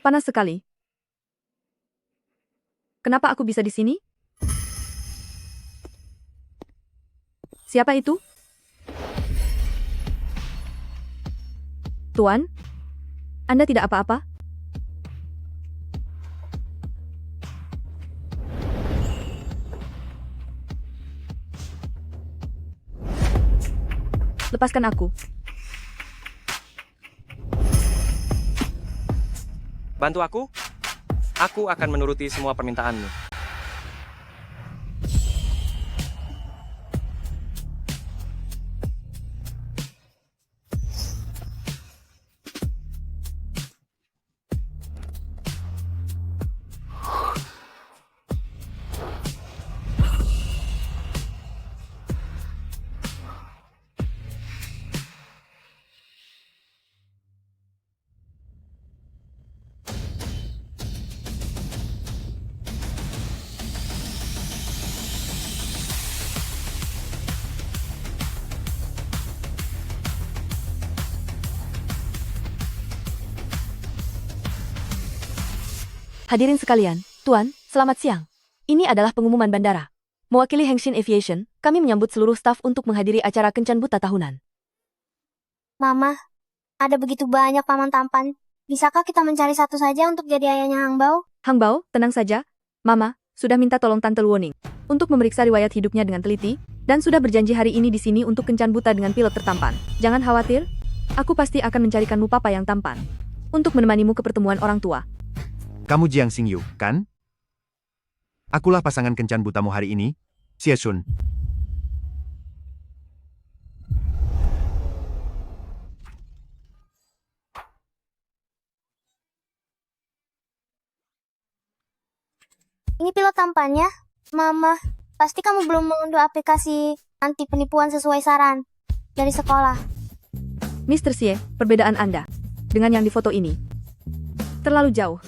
Panas sekali. Kenapa aku bisa di sini? Siapa itu? Tuan? Anda tidak apa-apa? Lepaskan aku. Bantu aku? Aku akan menuruti semua permintaanmu. Hadirin sekalian, Tuan, selamat siang. Ini adalah pengumuman bandara. Mewakili Hengxin Aviation, kami menyambut seluruh staf untuk menghadiri acara Kencan Buta tahunan. Mama, ada begitu banyak paman tampan. Bisakah kita mencari satu saja untuk jadi ayahnya Hang Bao? Hang Bao, tenang saja. Mama, sudah minta tolong Tante Luoning untuk memeriksa riwayat hidupnya dengan teliti, dan sudah berjanji hari ini di sini untuk Kencan Buta dengan pilot tertampan. Jangan khawatir, aku pasti akan mencarikanmu papa yang tampan untuk menemanimu ke pertemuan orang tua. Kamu Jiang Xingyu, kan? Akulah pasangan kencan butamu hari ini, Xie Shun. Ini pilot tampannya. Mama, pasti kamu belum mengunduh aplikasi anti penipuan sesuai saran dari sekolah. Mr. Xie, perbedaan Anda dengan yang di foto ini terlalu jauh.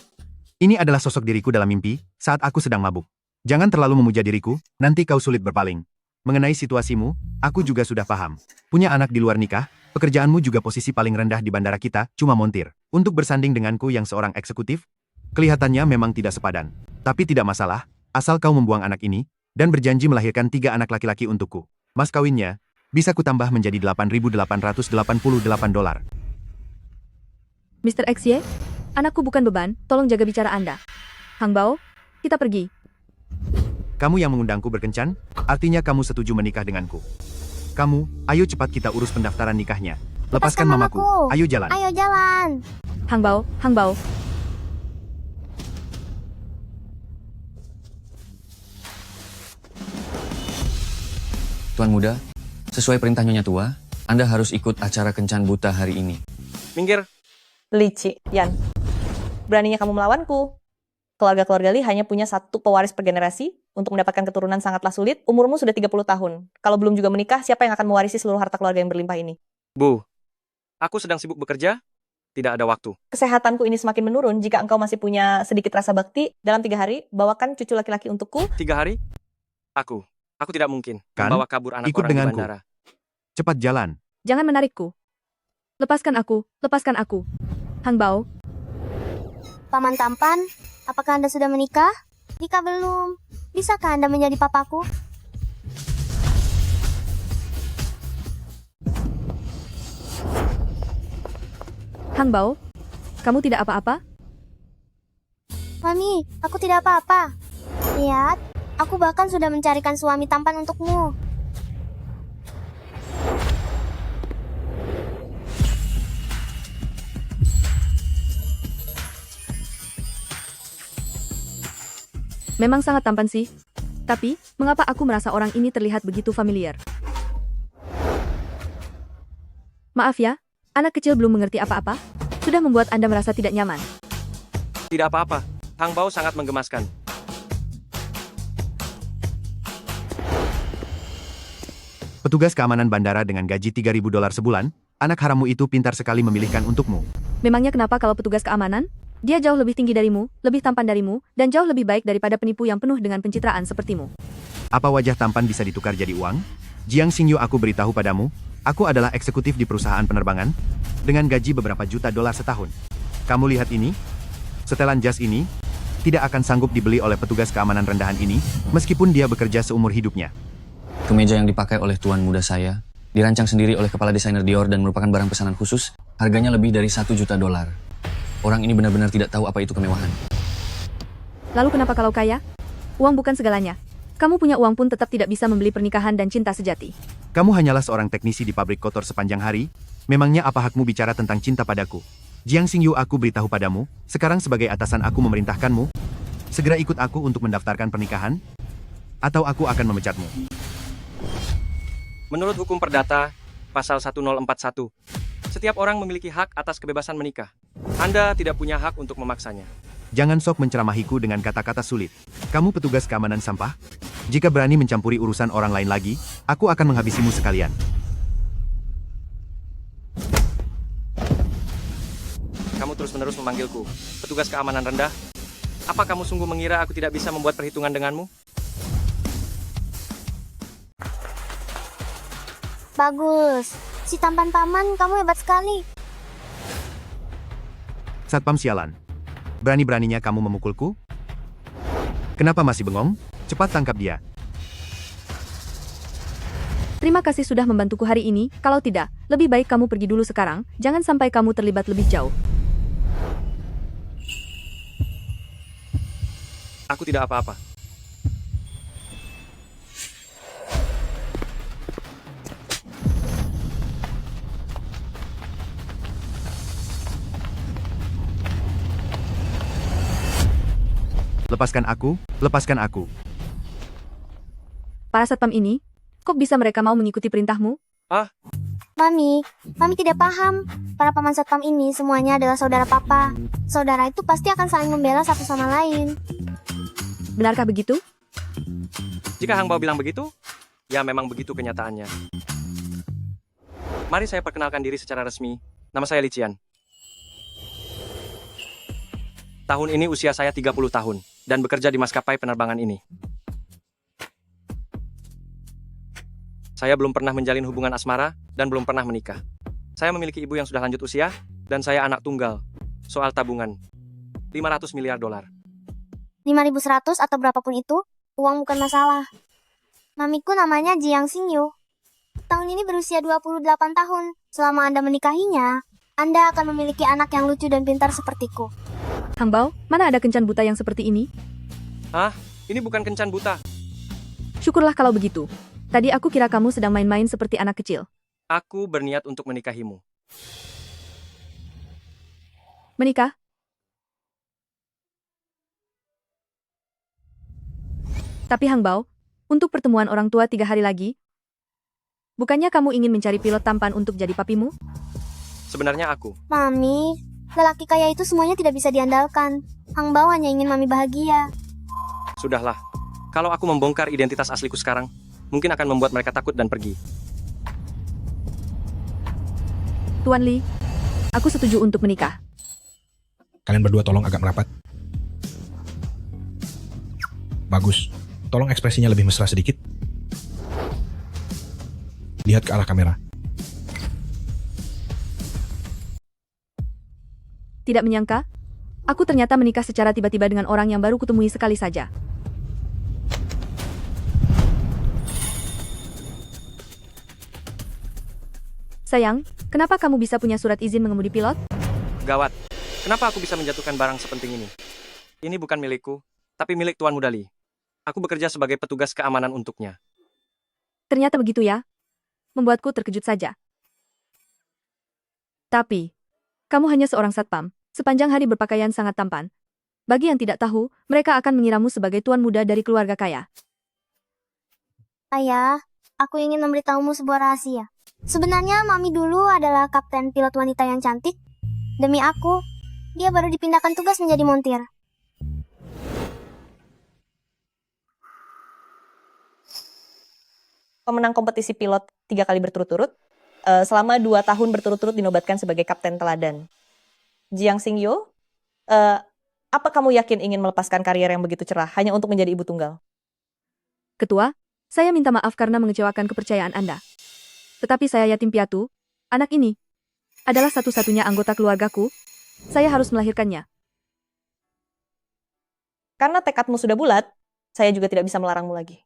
Ini adalah sosok diriku dalam mimpi, saat aku sedang mabuk. Jangan terlalu memuja diriku, nanti kau sulit berpaling. Mengenai situasimu, aku juga sudah paham. Punya anak di luar nikah, pekerjaanmu juga posisi paling rendah di bandara kita, cuma montir. Untuk bersanding denganku yang seorang eksekutif, kelihatannya memang tidak sepadan. Tapi tidak masalah, asal kau membuang anak ini, dan berjanji melahirkan 3 anak laki-laki untukku. Mas kawinnya, bisa kutambah menjadi $8.888. Mr. Xie, anakku bukan beban, tolong jaga bicara Anda. Hang Bao, kita pergi. Kamu yang mengundangku berkencan, artinya kamu setuju menikah denganku. Kamu, ayo cepat kita urus pendaftaran nikahnya. Lepaskan mamaku, ayo jalan. Ayo jalan. Hang Bao, Hang Bao. Tuan muda, sesuai perintah Nyonya Tua, Anda harus ikut acara Kencan Buta hari ini. Minggir. Li Yan, beraninya kamu melawanku. Keluarga-keluarga Li hanya punya satu pewaris per generasi. Untuk mendapatkan keturunan sangatlah sulit. Umurmu sudah 30 tahun. Kalau belum juga menikah, siapa yang akan mewarisi seluruh harta keluarga yang berlimpah ini? Bu, aku sedang sibuk bekerja, tidak ada waktu. Kesehatanku ini semakin menurun. Jika engkau masih punya sedikit rasa bakti, dalam 3 hari, bawakan cucu laki-laki untukku. 3 hari? Aku tidak mungkin Kan, membawa kabur anak ikut orang di denganku. bandara. Cepat jalan. Jangan menarikku. Lepaskan aku, lepaskan aku. Hang Bao, Paman tampan, apakah Anda sudah menikah? Jika belum, bisakah Anda menjadi papaku? Hang Bao, kamu tidak apa-apa? Mami, aku tidak apa-apa. Lihat, aku bahkan sudah mencarikan suami tampan untukmu. Memang sangat tampan sih. Tapi, mengapa aku merasa orang ini terlihat begitu familiar? Maaf ya, anak kecil belum mengerti apa-apa. Sudah membuat Anda merasa tidak nyaman. Tidak apa-apa, Hang Bao sangat menggemaskan. Petugas keamanan bandara dengan gaji $3.000 sebulan, anak harammu itu pintar sekali memilihkan untukmu. Memangnya kenapa kalau petugas keamanan? Dia jauh lebih tinggi darimu, lebih tampan darimu, dan jauh lebih baik daripada penipu yang penuh dengan pencitraan sepertimu. Apa wajah tampan bisa ditukar jadi uang? Jiang Xingyu, aku beritahu padamu, aku adalah eksekutif di perusahaan penerbangan, dengan gaji beberapa juta dolar setahun. Kamu lihat ini? Setelan jas ini tidak akan sanggup dibeli oleh petugas keamanan rendahan ini, meskipun dia bekerja seumur hidupnya. Kemeja yang dipakai oleh tuan muda saya dirancang sendiri oleh kepala desainer Dior dan merupakan barang pesanan khusus, harganya lebih dari $1 juta. Orang ini benar-benar tidak tahu apa itu kemewahan. Lalu kenapa kalau kaya? Uang bukan segalanya. Kamu punya uang pun tetap tidak bisa membeli pernikahan dan cinta sejati. Kamu hanyalah seorang teknisi di pabrik kotor sepanjang hari. Memangnya apa hakmu bicara tentang cinta padaku? Jiang Xingyu, aku beritahu padamu, sekarang sebagai atasan aku memerintahkanmu, segera ikut aku untuk mendaftarkan pernikahan, atau aku akan memecatmu. Menurut hukum perdata, pasal 1041, setiap orang memiliki hak atas kebebasan menikah. Anda tidak punya hak untuk memaksanya. Jangan sok menceramahiku dengan kata-kata sulit. Kamu petugas keamanan sampah? Jika berani mencampuri urusan orang lain lagi, aku akan menghabisimu sekalian. Kamu terus-menerus memanggilku, petugas keamanan rendah. Apa kamu sungguh mengira aku tidak bisa membuat perhitungan denganmu? Bagus. Si tampan paman, kamu hebat sekali. Satpam sialan. Berani-beraninya kamu memukulku? Kenapa masih bengong? Cepat tangkap dia. Terima kasih sudah membantuku hari ini, kalau tidak, lebih baik kamu pergi dulu sekarang, jangan sampai kamu terlibat lebih jauh. Aku tidak apa-apa. Lepaskan aku, lepaskan aku. Para satpam ini, kok bisa mereka mau mengikuti perintahmu? Mami tidak paham. Para paman satpam ini semuanya adalah saudara papa. Saudara itu pasti akan saling membela satu sama lain. Benarkah begitu? Jika Hang Bao bilang begitu, ya memang begitu kenyataannya. Mari saya perkenalkan diri secara resmi. Nama saya Li Qian. Tahun ini usia saya 30 tahun, dan bekerja di maskapai penerbangan ini. Saya belum pernah menjalin hubungan asmara, dan belum pernah menikah. Saya memiliki ibu yang sudah lanjut usia, dan saya anak tunggal. Soal tabungan, $500 miliar. 5.100 atau berapapun itu, uang bukan masalah. Mamiku namanya Jiang Xingyu. Tahun ini berusia 28 tahun. Selama Anda menikahinya, Anda akan memiliki anak yang lucu dan pintar sepertiku. Hang Bao, mana ada kencan buta yang seperti ini? Ini bukan kencan buta. Syukurlah kalau begitu. Tadi aku kira kamu sedang main-main seperti anak kecil. Aku berniat untuk menikahimu. Menikah? Tapi Hang Bao, untuk pertemuan orang tua 3 hari lagi, bukannya kamu ingin mencari pilot tampan untuk jadi papimu? Sebenarnya aku. Mami, lelaki kaya itu semuanya tidak bisa diandalkan. Hang Bao hanya ingin Mami bahagia. Sudahlah. Kalau aku membongkar identitas asliku sekarang, mungkin akan membuat mereka takut dan pergi. Tuan Li, aku setuju untuk menikah. Kalian berdua tolong agak merapat. Bagus. Tolong ekspresinya lebih mesra sedikit. Lihat ke arah kamera. Tidak menyangka, aku ternyata menikah secara tiba-tiba dengan orang yang baru kutemui sekali saja. Sayang, kenapa kamu bisa punya surat izin mengemudi pilot? Gawat. Kenapa aku bisa menjatuhkan barang sepenting ini? Ini bukan milikku, tapi milik Tuan Muda Li. Aku bekerja sebagai petugas keamanan untuknya. Ternyata begitu ya. Membuatku terkejut saja. Tapi, kamu hanya seorang satpam. Sepanjang hari berpakaian sangat tampan. Bagi yang tidak tahu, mereka akan mengiramu sebagai tuan muda dari keluarga kaya. Ayah, aku ingin memberitahumu sebuah rahasia. Sebenarnya Mami dulu adalah kapten pilot wanita yang cantik. Demi aku, dia baru dipindahkan tugas menjadi montir. Pemenang kompetisi pilot 3 kali berturut-turut, selama 2 tahun berturut-turut dinobatkan sebagai kapten teladan. Jiang Xingyu, apa kamu yakin ingin melepaskan karier yang begitu cerah hanya untuk menjadi ibu tunggal? Ketua, saya minta maaf karena mengecewakan kepercayaan Anda. Tetapi saya yatim piatu, anak ini adalah satu-satunya anggota keluargaku, saya harus melahirkannya. Karena tekadmu sudah bulat, saya juga tidak bisa melarangmu lagi.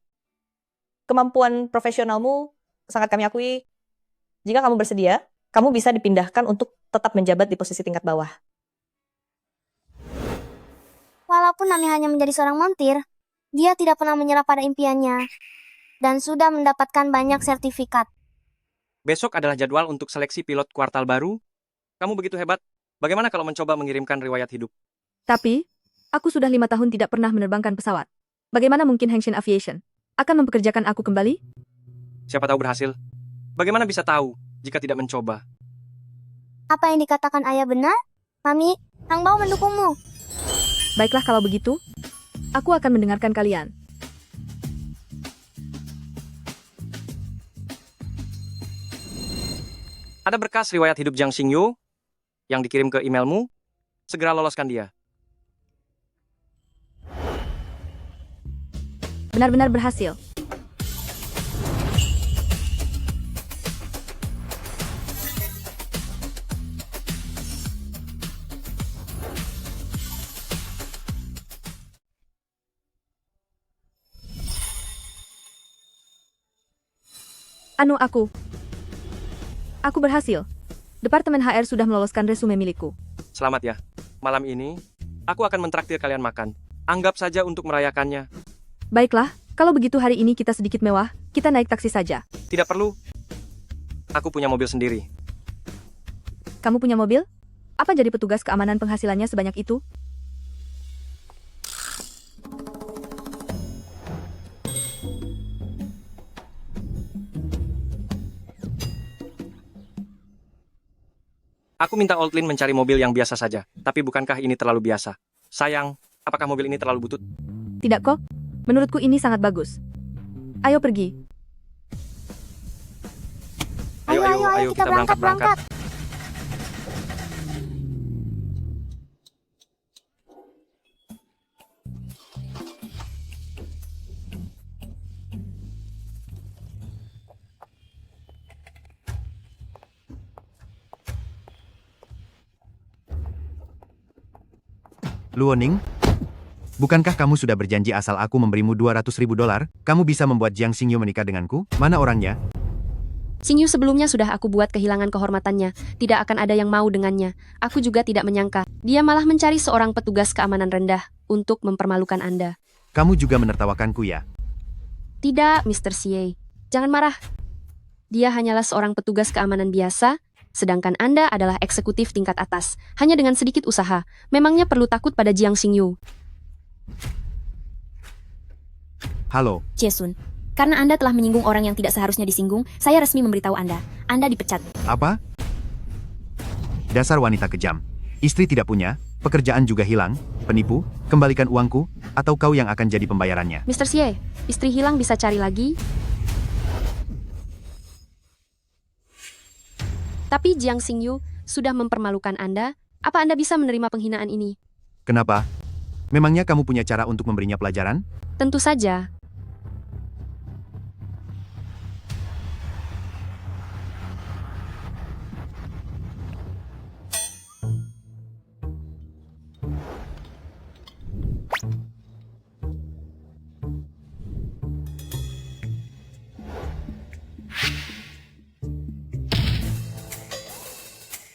Kemampuan profesionalmu sangat kami akui. Jika kamu bersedia, kamu bisa dipindahkan untuk tetap menjabat di posisi tingkat bawah. Walaupun Nami hanya menjadi seorang montir, dia tidak pernah menyerah pada impiannya dan sudah mendapatkan banyak sertifikat. Besok adalah jadwal untuk seleksi pilot kuartal baru. Kamu begitu hebat. Bagaimana kalau mencoba mengirimkan riwayat hidup? Tapi, aku sudah 5 tahun tidak pernah menerbangkan pesawat. Bagaimana mungkin Hangshin Aviation akan mempekerjakan aku kembali? Siapa tahu berhasil. Bagaimana bisa tahu jika tidak mencoba? Apa yang dikatakan ayah benar? Mami, Hangbao mendukungmu. Baiklah kalau begitu, aku akan mendengarkan kalian. Ada berkas riwayat hidup Jiang Xingyu yang dikirim ke emailmu. Segera loloskan dia. Benar-benar berhasil. Aku berhasil. Departemen HR sudah meloloskan resume milikku. Selamat ya. Malam ini, aku akan mentraktir kalian makan. Anggap saja untuk merayakannya. Baiklah, kalau begitu hari ini kita sedikit mewah, kita naik taksi saja. Tidak perlu. Aku punya mobil sendiri. Kamu punya mobil? Apa jadi petugas keamanan penghasilannya sebanyak itu? Aku minta Oldlin mencari mobil yang biasa saja. Tapi bukankah ini terlalu biasa? Sayang, apakah mobil ini terlalu butut? Tidak kok. Menurutku ini sangat bagus. Ayo pergi. Ayo, kita berangkat. Luoning, bukankah kamu sudah berjanji asal aku memberimu $200.000, kamu bisa membuat Jiang Xingyu menikah denganku? Mana orangnya? Xingyu sebelumnya sudah aku buat kehilangan kehormatannya. Tidak akan ada yang mau dengannya. Aku juga tidak menyangka. Dia malah mencari seorang petugas keamanan rendah untuk mempermalukan Anda. Kamu juga menertawakanku ya? Tidak, Mr. Xie. Jangan marah. Dia hanyalah seorang petugas keamanan biasa, sedangkan Anda adalah eksekutif tingkat atas. Hanya dengan sedikit usaha, memangnya perlu takut pada Jiang Xingyu. Halo, Jaesun, karena Anda telah menyinggung orang yang tidak seharusnya disinggung, saya resmi memberitahu Anda. Anda dipecat. apa? Dasar wanita kejam. Istri tidak punya, pekerjaan juga hilang, penipu, kembalikan uangku, atau kau yang akan jadi pembayarannya. Mr. Xie, istri hilang bisa cari lagi. Tapi Jiang Xingyu sudah mempermalukan Anda. Apa Anda bisa menerima penghinaan ini? Kenapa? Memangnya kamu punya cara untuk memberinya pelajaran? Tentu saja.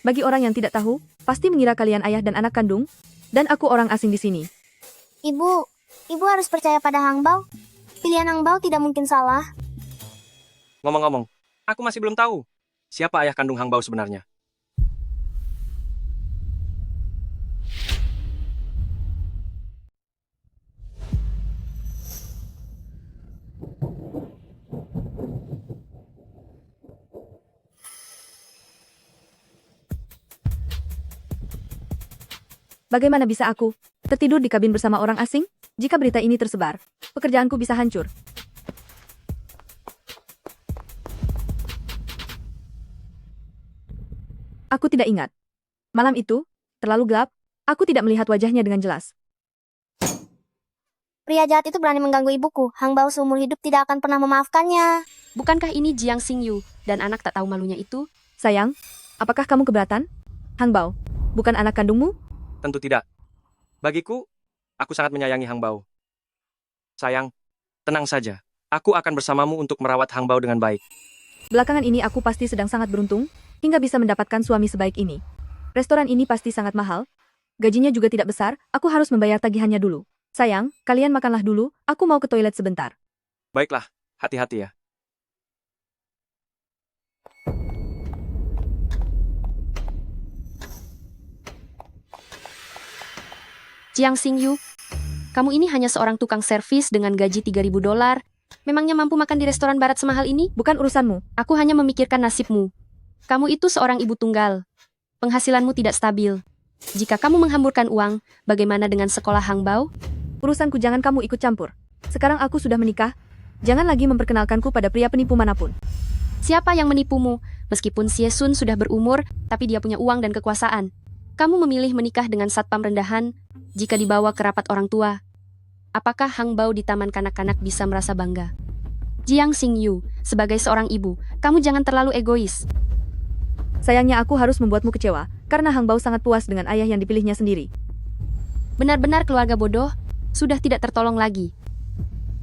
Bagi orang yang tidak tahu, pasti mengira kalian ayah dan anak kandung, dan aku orang asing di sini. Ibu harus percaya pada Hangbao. Pilihan Hangbao tidak mungkin salah. Ngomong-ngomong, aku masih belum tahu siapa ayah kandung Hangbao sebenarnya. Bagaimana bisa aku tertidur di kabin bersama orang asing? Jika berita ini tersebar, pekerjaanku bisa hancur. Aku tidak ingat. Malam itu, terlalu gelap, aku tidak melihat wajahnya dengan jelas. Pria jahat itu berani mengganggu ibuku. Hangbao seumur hidup tidak akan pernah memaafkannya. Bukankah ini Jiang Xingyu dan anak tak tahu malunya itu? Sayang, apakah kamu keberatan? Hangbao, bukan anak kandungmu? Tentu tidak. Bagiku, Aku sangat menyayangi Hang Bao. Sayang, tenang saja. Aku akan bersamamu untuk merawat Hang Bao dengan baik. Belakangan ini aku pasti sedang sangat beruntung, hingga bisa mendapatkan suami sebaik ini. Restoran ini pasti sangat mahal. Gajinya juga tidak besar, aku harus membayar tagihannya dulu. Sayang, kalian makanlah dulu, aku mau ke toilet sebentar. Baiklah, hati-hati ya. Jiang Xingyu, kamu ini hanya seorang tukang servis dengan gaji $3.000. Memangnya mampu makan di restoran barat semahal ini? Bukan urusanmu. Aku hanya memikirkan nasibmu. Kamu itu seorang ibu tunggal. Penghasilanmu tidak stabil. Jika kamu menghamburkan uang, bagaimana dengan sekolah Hang Bao? Urusanku jangan kamu ikut campur. Sekarang aku sudah menikah, jangan lagi memperkenalkanku pada pria penipu manapun. Siapa yang menipumu? Meskipun Xie Sun sudah berumur, tapi dia punya uang dan kekuasaan. Kamu memilih menikah dengan satpam rendahan jika dibawa ke rapat orang tua. Apakah Hang Bao di taman kanak-kanak bisa merasa bangga? Jiang Xingyu, sebagai seorang ibu, kamu jangan terlalu egois. Sayangnya aku harus membuatmu kecewa, karena Hang Bao sangat puas dengan ayah yang dipilihnya sendiri. Benar-benar keluarga bodoh, sudah tidak tertolong lagi.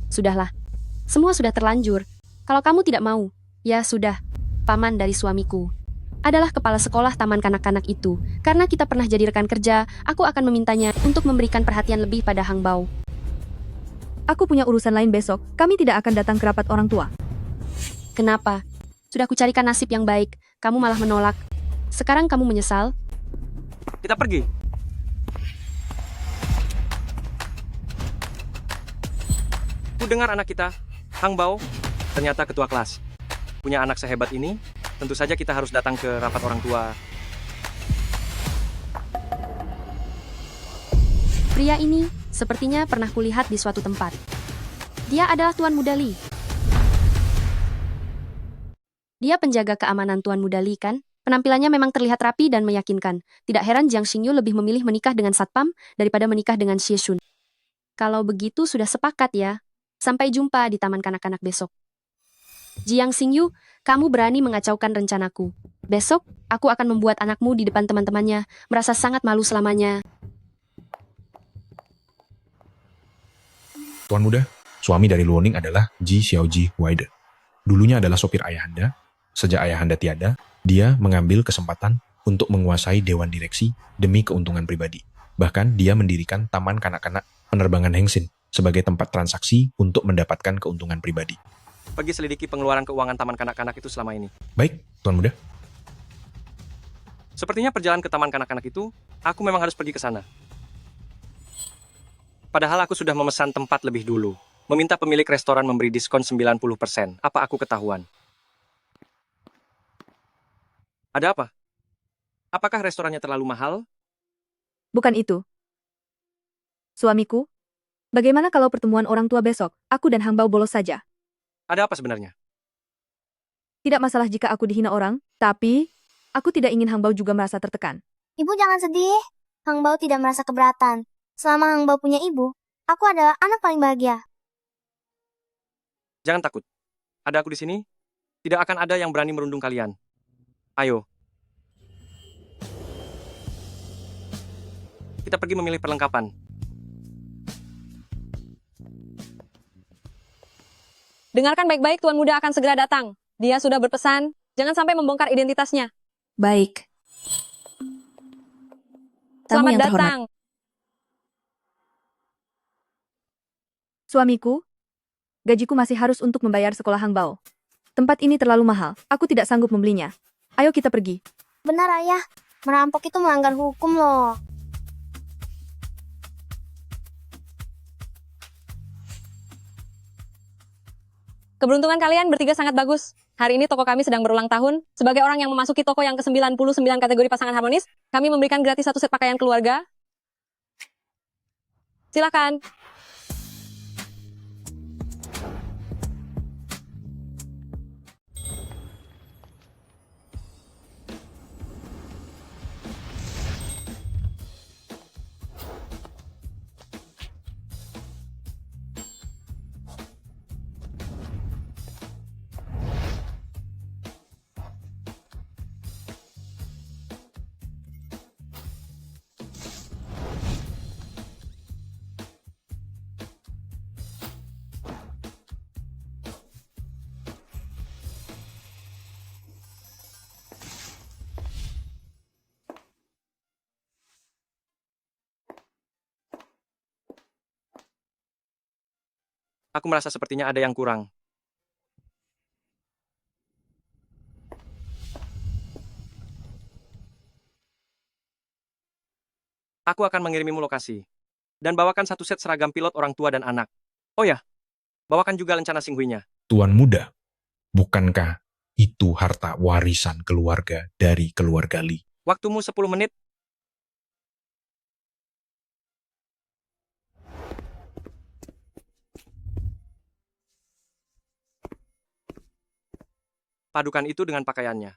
Sudahlah, semua sudah terlanjur. Kalau kamu tidak mau, ya sudah, paman dari suamiku adalah kepala sekolah taman kanak-kanak itu. Karena kita pernah jadi rekan kerja, aku akan memintanya untuk memberikan perhatian lebih pada Hang Bao. Aku punya urusan lain besok, kami tidak akan datang ke rapat orang tua. Kenapa? Sudah kucarikan nasib yang baik, kamu malah menolak. Sekarang kamu menyesal? Kita pergi. Ku dengar anak kita, Hang Bao, ternyata ketua kelas. Punya anak sehebat ini, tentu saja kita harus datang ke rapat orang tua. Pria ini, sepertinya pernah kulihat di suatu tempat. Dia adalah Tuan Muda Li. Dia penjaga keamanan Tuan Muda Li kan? Penampilannya memang terlihat rapi dan meyakinkan. Tidak heran Jiang Xingyu lebih memilih menikah dengan satpam daripada menikah dengan Xie Sun. Kalau begitu sudah sepakat ya. Sampai jumpa di taman kanak-kanak besok. Jiang Xingyu, kamu berani mengacaukan rencanaku. Besok, aku akan membuat anakmu di depan teman-temannya merasa sangat malu selamanya. Tuan muda, suami dari Luoning adalah Ji Xiaoji Waide. Dulunya adalah sopir ayahanda. Sejak ayahanda tiada, dia mengambil kesempatan untuk menguasai dewan direksi demi keuntungan pribadi. Bahkan dia mendirikan taman kanak-kanak penerbangan Hengsin sebagai tempat transaksi untuk mendapatkan keuntungan pribadi. Pergi selidiki pengeluaran keuangan taman kanak-kanak itu selama ini. Baik, Tuan muda. Sepertinya perjalanan ke taman kanak-kanak itu, aku memang harus pergi ke sana. Padahal aku sudah memesan tempat lebih dulu. Meminta pemilik restoran memberi diskon 90%. Apa aku ketahuan? Ada apa? Apakah restorannya terlalu mahal? Bukan itu. Suamiku, bagaimana kalau pertemuan orang tua besok, aku dan Hang Bao bolos saja? Ada apa sebenarnya? Tidak masalah jika aku dihina orang, tapi aku tidak ingin Hang Bao juga merasa tertekan. Ibu jangan sedih. Hang Bao tidak merasa keberatan. Selama Hang Bao punya ibu, aku adalah anak paling bahagia. Jangan takut. Ada aku di sini. Tidak akan ada yang berani merundung kalian. Ayo. Kita pergi memilih perlengkapan. Dengarkan baik-baik, Tuan Muda akan segera datang. Dia sudah berpesan, jangan sampai membongkar identitasnya. Baik. Tamu Selamat yang terhormat. datang. Suamiku, gajiku masih harus untuk membayar sekolah Hang Bao. Tempat ini terlalu mahal, aku tidak sanggup membelinya. Ayo kita pergi. Benar ayah, merampok itu melanggar hukum loh. Keberuntungan kalian bertiga sangat bagus. Hari ini toko kami sedang berulang tahun. Sebagai orang yang memasuki toko yang ke-99 kategori pasangan harmonis, kami memberikan gratis 1 set pakaian keluarga. Silakan. Aku merasa sepertinya ada yang kurang. Aku akan mengirimimu lokasi. Dan bawakan satu set seragam pilot orang tua dan anak. Oh ya, bawakan juga lencana Singhui-nya. Tuan muda, bukankah itu harta warisan keluarga dari keluarga Li? Waktumu 10 menit. Padukan itu dengan pakaiannya.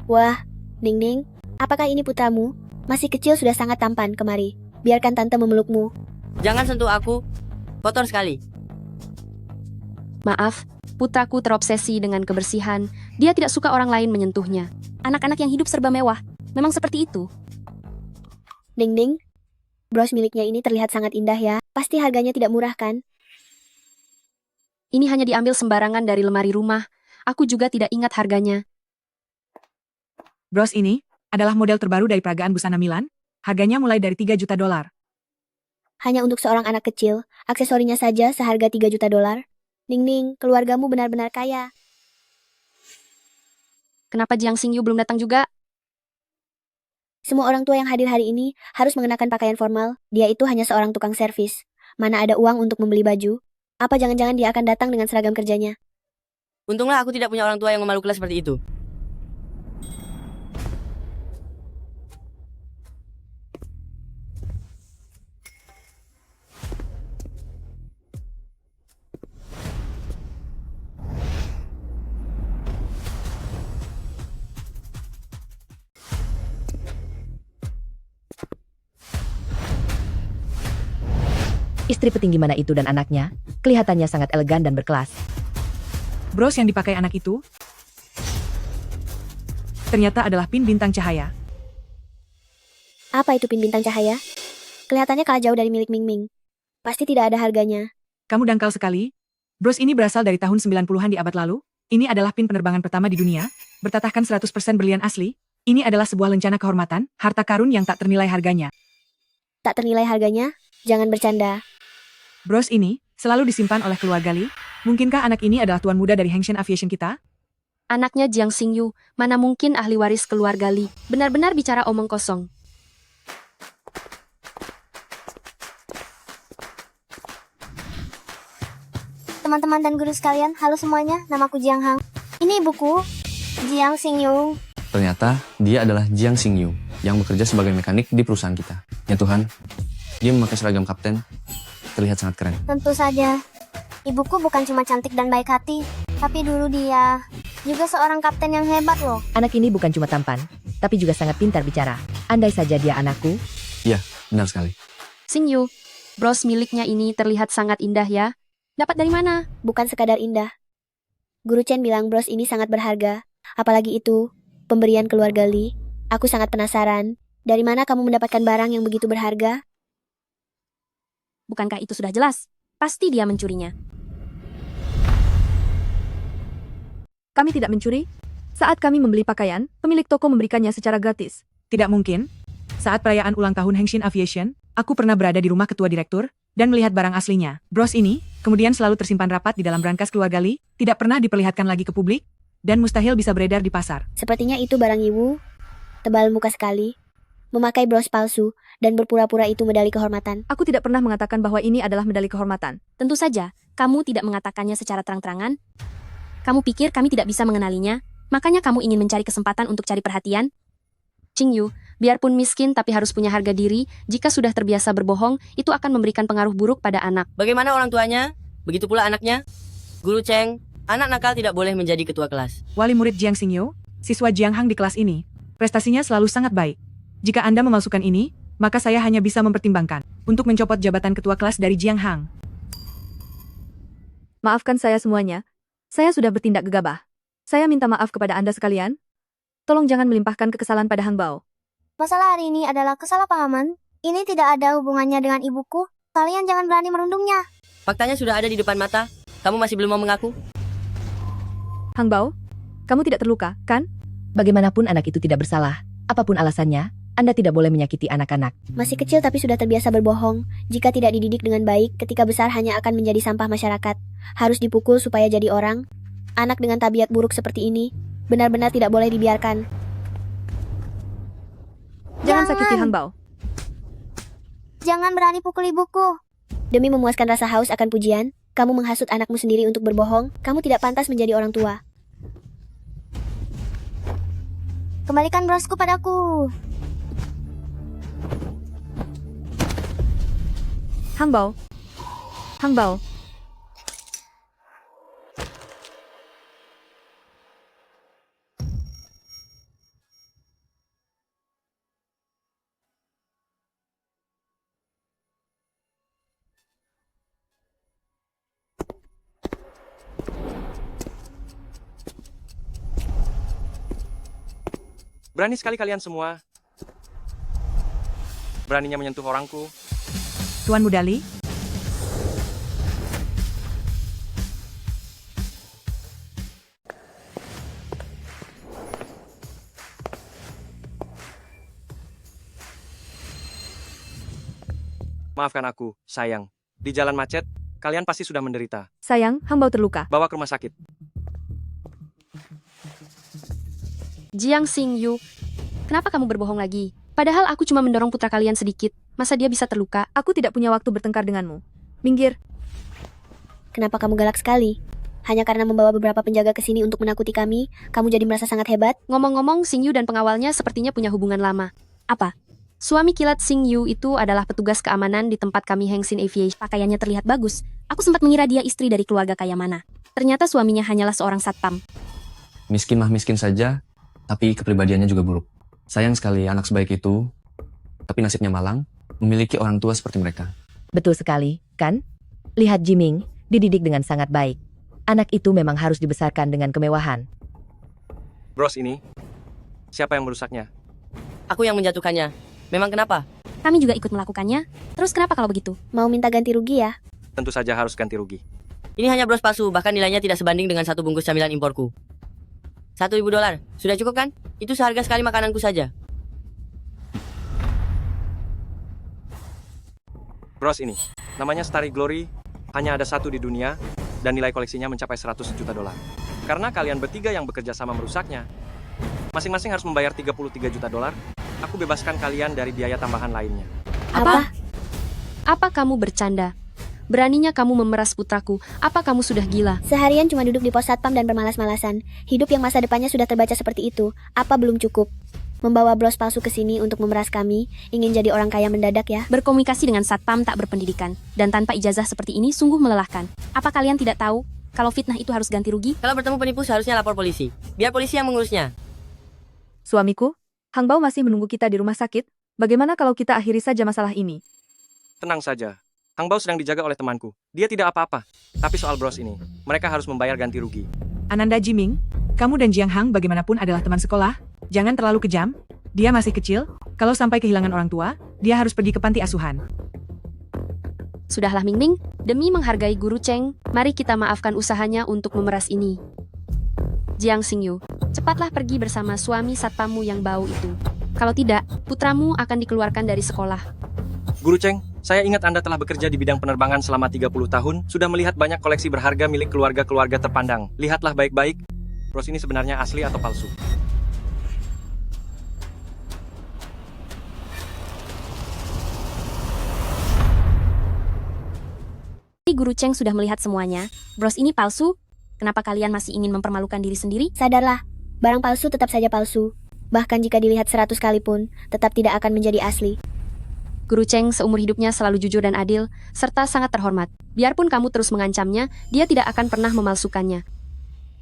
Wah, Ning, apakah ini putramu? Masih kecil sudah sangat tampan, kemari. Biarkan tante memelukmu. Jangan sentuh aku. Kotor sekali. Maaf, putraku terobsesi dengan kebersihan. Dia tidak suka orang lain menyentuhnya. Anak-anak yang hidup serba mewah. Memang seperti itu. Ning, bros miliknya ini terlihat sangat indah ya. Pasti harganya tidak murah kan? Ini hanya diambil sembarangan dari lemari rumah. Aku juga tidak ingat harganya. Bros ini adalah model terbaru dari peragaan busana Milan. Harganya mulai dari 3 juta dolar. Hanya untuk seorang anak kecil, aksesorinya saja seharga 3 juta dolar. Ning, keluargamu benar-benar kaya. Kenapa Jiang Xingyu belum datang juga? Semua orang tua yang hadir hari ini harus mengenakan pakaian formal. Dia itu hanya seorang tukang servis. Mana ada uang untuk membeli baju? Apa jangan-jangan dia akan datang dengan seragam kerjanya? Untunglah aku tidak punya orang tua yang memalukan seperti itu. Istri petinggi mana itu dan anaknya, kelihatannya sangat elegan dan berkelas. Bros yang dipakai anak itu ternyata adalah pin bintang cahaya. Apa itu pin bintang cahaya? Kelihatannya kalah jauh dari milik Ming. Pasti tidak ada harganya. Kamu dangkal sekali. Bros ini berasal dari tahun 90-an di abad lalu. Ini adalah pin penerbangan pertama di dunia, bertatahkan 100% berlian asli. Ini adalah sebuah lencana kehormatan, harta karun yang tak ternilai harganya. Tak ternilai harganya? Jangan bercanda. Bros ini selalu disimpan oleh keluarga Li. Mungkinkah anak ini adalah tuan muda dari Hengshen Aviation kita? Anaknya Jiang Xingyu, mana mungkin ahli waris keluarga Li. Benar-benar bicara omong kosong. Teman-teman dan guru sekalian, halo semuanya, namaku Jiang Hang. Ini ibuku, Jiang Xingyu. Ternyata dia adalah Jiang Xingyu yang bekerja sebagai mekanik di perusahaan kita. Ya Tuhan, dia memakai seragam kapten. Terlihat sangat keren. Tentu saja. Ibuku bukan cuma cantik dan baik hati, tapi dulu dia juga seorang kapten yang hebat loh. Anak ini bukan cuma tampan, tapi juga sangat pintar bicara. Andai saja dia anakku. Iya, benar sekali. Xingyu, bros miliknya ini terlihat sangat indah ya. Dapat dari mana? Bukan sekadar indah. Guru Chen bilang bros ini sangat berharga. Apalagi itu, pemberian keluarga Li. Aku sangat penasaran. Dari mana kamu mendapatkan barang yang begitu berharga? Bukankah itu sudah jelas? Pasti dia mencurinya. Kami tidak mencuri. Saat kami membeli pakaian, pemilik toko memberikannya secara gratis. Tidak mungkin. Saat perayaan ulang tahun Hengshin Aviation, aku pernah berada di rumah ketua direktur dan melihat barang aslinya. Bros ini kemudian selalu tersimpan rapat di dalam brankas keluarga Li, tidak pernah diperlihatkan lagi ke publik, dan mustahil bisa beredar di pasar. Sepertinya itu barang Yiwu. Tebal muka sekali. Memakai bros palsu, dan berpura-pura itu medali kehormatan. Aku tidak pernah mengatakan bahwa ini adalah medali kehormatan. Tentu saja, kamu tidak mengatakannya secara terang-terangan. Kamu pikir kami tidak bisa mengenalinya, makanya kamu ingin mencari kesempatan untuk cari perhatian? Xingyu, biarpun miskin tapi harus punya harga diri, jika sudah terbiasa berbohong, itu akan memberikan pengaruh buruk pada anak. Bagaimana orang tuanya? Begitu pula anaknya? Guru Cheng, anak nakal tidak boleh menjadi ketua kelas. Wali murid Jiang Xingyu, siswa Jiang Hang di kelas ini, prestasinya selalu sangat baik. Jika Anda memalsukan ini, maka saya hanya bisa mempertimbangkan untuk mencopot jabatan ketua kelas dari Jiang Hang. Maafkan saya semuanya. Saya sudah bertindak gegabah. Saya minta maaf kepada Anda sekalian. Tolong jangan melimpahkan kekesalan pada Hang Bao. Masalah hari ini adalah kesalahpahaman. Ini tidak ada hubungannya dengan ibuku. Kalian jangan berani merundungnya. Faktanya sudah ada di depan mata. Kamu masih belum mau mengaku? Hang Bao, kamu tidak terluka, kan? Bagaimanapun anak itu tidak bersalah. Apapun alasannya, Anda tidak boleh menyakiti anak-anak. Masih kecil tapi sudah terbiasa berbohong. Jika tidak dididik dengan baik, ketika besar hanya akan menjadi sampah masyarakat. Harus dipukul supaya jadi orang. Anak dengan tabiat buruk seperti ini benar-benar tidak boleh dibiarkan. Jangan sakiti Hang Bao. Jangan berani pukul ibuku. Demi memuaskan rasa haus akan pujian, kamu menghasut anakmu sendiri untuk berbohong. Kamu tidak pantas menjadi orang tua. Kembalikan brosku padaku. Hang Bao. Hang Bao. Berani sekali kalian semua. Beraninya menyentuh orangku. Tuan Mudali, Maafkan aku, sayang. Di jalan macet, kalian pasti sudah menderita. Sayang, Hang Bao terluka. Bawa ke rumah sakit. Jiang Xingyu, kenapa kamu berbohong lagi? Padahal aku cuma mendorong putra kalian sedikit. Masa dia bisa terluka? Aku tidak punya waktu bertengkar denganmu. Minggir. Kenapa kamu galak sekali? Hanya karena membawa beberapa penjaga ke sini untuk menakuti kami, kamu jadi merasa sangat hebat? Ngomong-ngomong, Xingyu dan pengawalnya sepertinya punya hubungan lama. Apa? Suami kilat Xingyu itu adalah petugas keamanan di tempat kami Hengxin Aviation. Pakaiannya terlihat bagus. Aku sempat mengira dia istri dari keluarga kaya mana. Ternyata suaminya hanyalah seorang satpam. Miskin mah miskin saja, tapi kepribadiannya juga buruk. Sayang sekali anak sebaik itu, tapi nasibnya malang, memiliki orang tua seperti mereka. Betul sekali, kan? Lihat Jiming, dididik dengan sangat baik. Anak itu memang harus dibesarkan dengan kemewahan. Bros ini, siapa yang merusaknya? Aku yang menjatuhkannya. Memang kenapa? Kami juga ikut melakukannya. Terus kenapa kalau begitu? Mau minta ganti rugi ya? Tentu saja harus ganti rugi. Ini hanya bros palsu, bahkan nilainya tidak sebanding dengan satu bungkus camilan imporku. $1.000. Sudah cukup kan? Itu seharga sekali makananku saja. Bros ini, namanya Starry Glory, hanya ada satu di dunia, dan nilai koleksinya mencapai $100 juta. Karena kalian bertiga yang bekerja sama merusaknya, masing-masing harus membayar $33 juta. Aku bebaskan kalian dari biaya tambahan lainnya. Apa? Apa kamu bercanda? Beraninya kamu memeras putraku. Apa kamu sudah gila? Seharian cuma duduk di pos satpam dan bermalas-malasan. Hidup yang masa depannya sudah terbaca seperti itu. Apa belum cukup? Membawa bros palsu ke sini untuk memeras kami, ingin jadi orang kaya mendadak ya? Berkomunikasi dengan satpam tak berpendidikan dan tanpa ijazah seperti ini sungguh melelahkan. Apa kalian tidak tahu kalau fitnah itu harus ganti rugi? Kalau bertemu penipu seharusnya lapor polisi. Biar polisi yang mengurusnya. Suamiku, Hang Bao masih menunggu kita di rumah sakit. Bagaimana kalau kita akhiri saja masalah ini? Tenang saja. Hang Bao sedang dijaga oleh temanku. Dia tidak apa-apa. Tapi soal bros ini, mereka harus membayar ganti rugi. Ananda Jiming, kamu dan Jiang Hang bagaimanapun adalah teman sekolah. Jangan terlalu kejam. Dia masih kecil. Kalau sampai kehilangan orang tua, dia harus pergi ke panti asuhan. Sudahlah Ming Ming, demi menghargai Guru Cheng, mari kita maafkan usahanya untuk memeras ini. Jiang Xingyu, cepatlah pergi bersama suami satpammu yang bau itu. Kalau tidak, putramu akan dikeluarkan dari sekolah. Guru Cheng, saya ingat Anda telah bekerja di bidang penerbangan selama 30 tahun, sudah melihat banyak koleksi berharga milik keluarga-keluarga terpandang. Lihatlah baik-baik, bros ini sebenarnya asli atau palsu. Guru Cheng sudah melihat semuanya. Bros ini palsu. Kenapa kalian masih ingin mempermalukan diri sendiri? Sadarlah, barang palsu tetap saja palsu. Bahkan jika dilihat 100 kali pun, tetap tidak akan menjadi asli. Guru Cheng seumur hidupnya selalu jujur dan adil, serta sangat terhormat. Biarpun kamu terus mengancamnya, dia tidak akan pernah memalsukannya.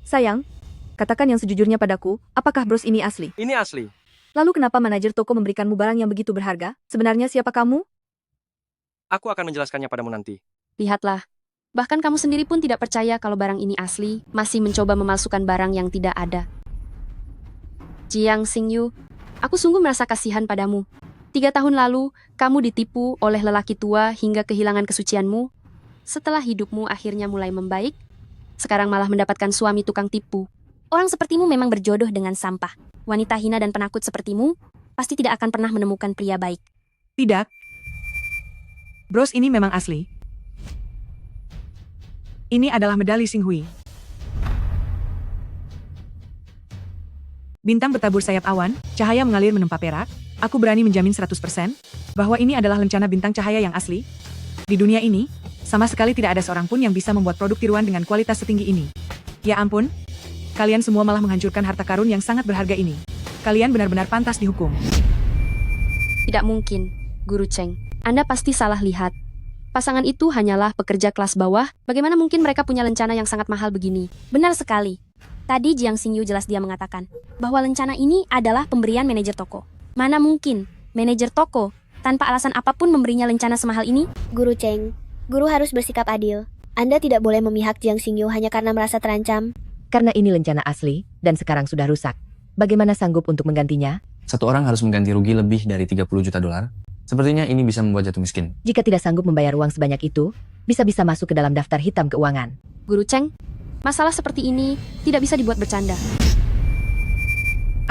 Sayang, katakan yang sejujurnya padaku, apakah bros ini asli? Ini asli. Lalu kenapa manajer toko memberikanmu barang yang begitu berharga? Sebenarnya siapa kamu? Aku akan menjelaskannya padamu nanti. Lihatlah. Bahkan kamu sendiri pun tidak percaya kalau barang ini asli, masih mencoba memalsukan barang yang tidak ada. Jiang Xingyu, Aku sungguh merasa kasihan padamu. 3 tahun lalu, kamu ditipu oleh lelaki tua hingga kehilangan kesucianmu. Setelah hidupmu akhirnya mulai membaik, sekarang malah mendapatkan suami tukang tipu. Orang sepertimu memang berjodoh dengan sampah. Wanita hina dan penakut sepertimu pasti tidak akan pernah menemukan pria baik. Tidak. Bros ini memang asli. Ini adalah medali Xinghui. Bintang bertabur sayap awan, cahaya mengalir menimpa perak. Aku berani menjamin 100% bahwa ini adalah lencana bintang cahaya yang asli. Di dunia ini, sama sekali tidak ada seorang pun yang bisa membuat produk tiruan dengan kualitas setinggi ini. Ya ampun, kalian semua malah menghancurkan harta karun yang sangat berharga ini. Kalian benar-benar pantas dihukum. Tidak mungkin, Guru Cheng. Anda pasti salah lihat. Pasangan itu hanyalah pekerja kelas bawah. Bagaimana mungkin mereka punya lencana yang sangat mahal begini? Benar sekali. Tadi Jiang Xingyu jelas dia mengatakan bahwa lencana ini adalah pemberian manajer toko. Mana mungkin manajer toko tanpa alasan apapun memberinya lencana semahal ini? Guru Cheng, guru harus bersikap adil. Anda tidak boleh memihak Jiang Xingyu hanya karena merasa terancam. Karena ini lencana asli, dan sekarang sudah rusak. Bagaimana sanggup untuk menggantinya? Satu orang harus mengganti rugi lebih dari 30 juta dolar. Sepertinya ini bisa membuat jatuh miskin. Jika tidak sanggup membayar uang sebanyak itu, bisa-bisa masuk ke dalam daftar hitam keuangan. Guru Cheng, masalah seperti ini tidak bisa dibuat bercanda.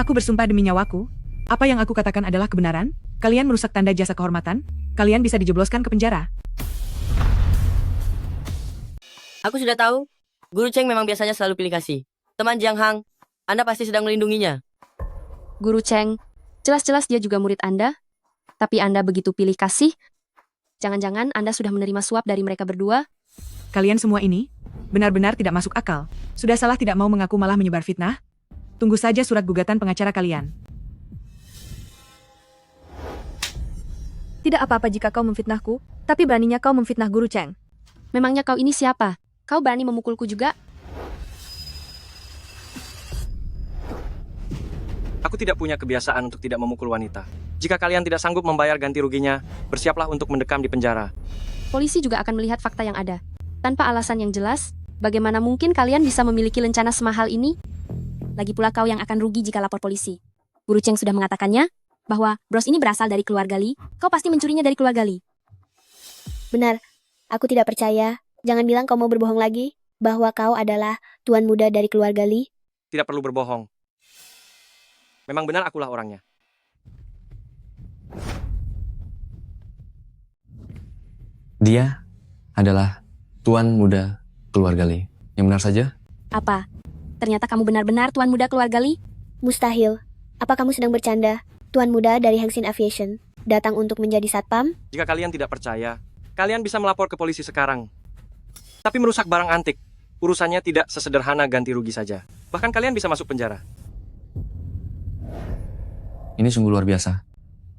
Aku bersumpah demi nyawaku, apa yang aku katakan adalah kebenaran. Kalian merusak tanda jasa kehormatan, kalian bisa dijebloskan ke penjara. Aku sudah tahu, Guru Cheng memang biasanya selalu pilih kasih. Teman Jiang Hang, Anda pasti sedang melindunginya. Guru Cheng, jelas-jelas dia juga murid Anda. Tapi Anda begitu pilih kasih. Jangan-jangan Anda sudah menerima suap dari mereka berdua. Kalian semua ini benar-benar tidak masuk akal. Sudah salah tidak mau mengaku malah menyebar fitnah. Tunggu saja surat gugatan pengacara kalian. Tidak apa-apa jika kau memfitnahku, tapi beraninya kau memfitnah Guru Cheng. Memangnya kau ini siapa? Kau berani memukulku juga? Aku tidak punya kebiasaan untuk tidak memukul wanita. Jika kalian tidak sanggup membayar ganti ruginya, bersiaplah untuk mendekam di penjara. Polisi juga akan melihat fakta yang ada. Tanpa alasan yang jelas, bagaimana mungkin kalian bisa memiliki lencana semahal ini? Lagi pula kau yang akan rugi jika lapor polisi. Guru Cheng sudah mengatakannya bahwa bros ini berasal dari keluarga Li. Kau pasti mencurinya dari keluarga Li. Benar, aku tidak percaya. Jangan bilang kau mau berbohong lagi, bahwa kau adalah tuan muda dari keluarga Li. Tidak perlu berbohong. Memang benar akulah orangnya. Dia adalah tuan muda keluarga Li. Yang benar saja? Apa? Ternyata kamu benar-benar tuan muda keluarga Li? Mustahil. Apa kamu sedang bercanda? Tuan muda dari Hengxin Aviation datang untuk menjadi satpam? Jika kalian tidak percaya, kalian bisa melapor ke polisi sekarang. Tapi merusak barang antik, urusannya tidak sesederhana ganti rugi saja. Bahkan kalian bisa masuk penjara. Ini sungguh luar biasa.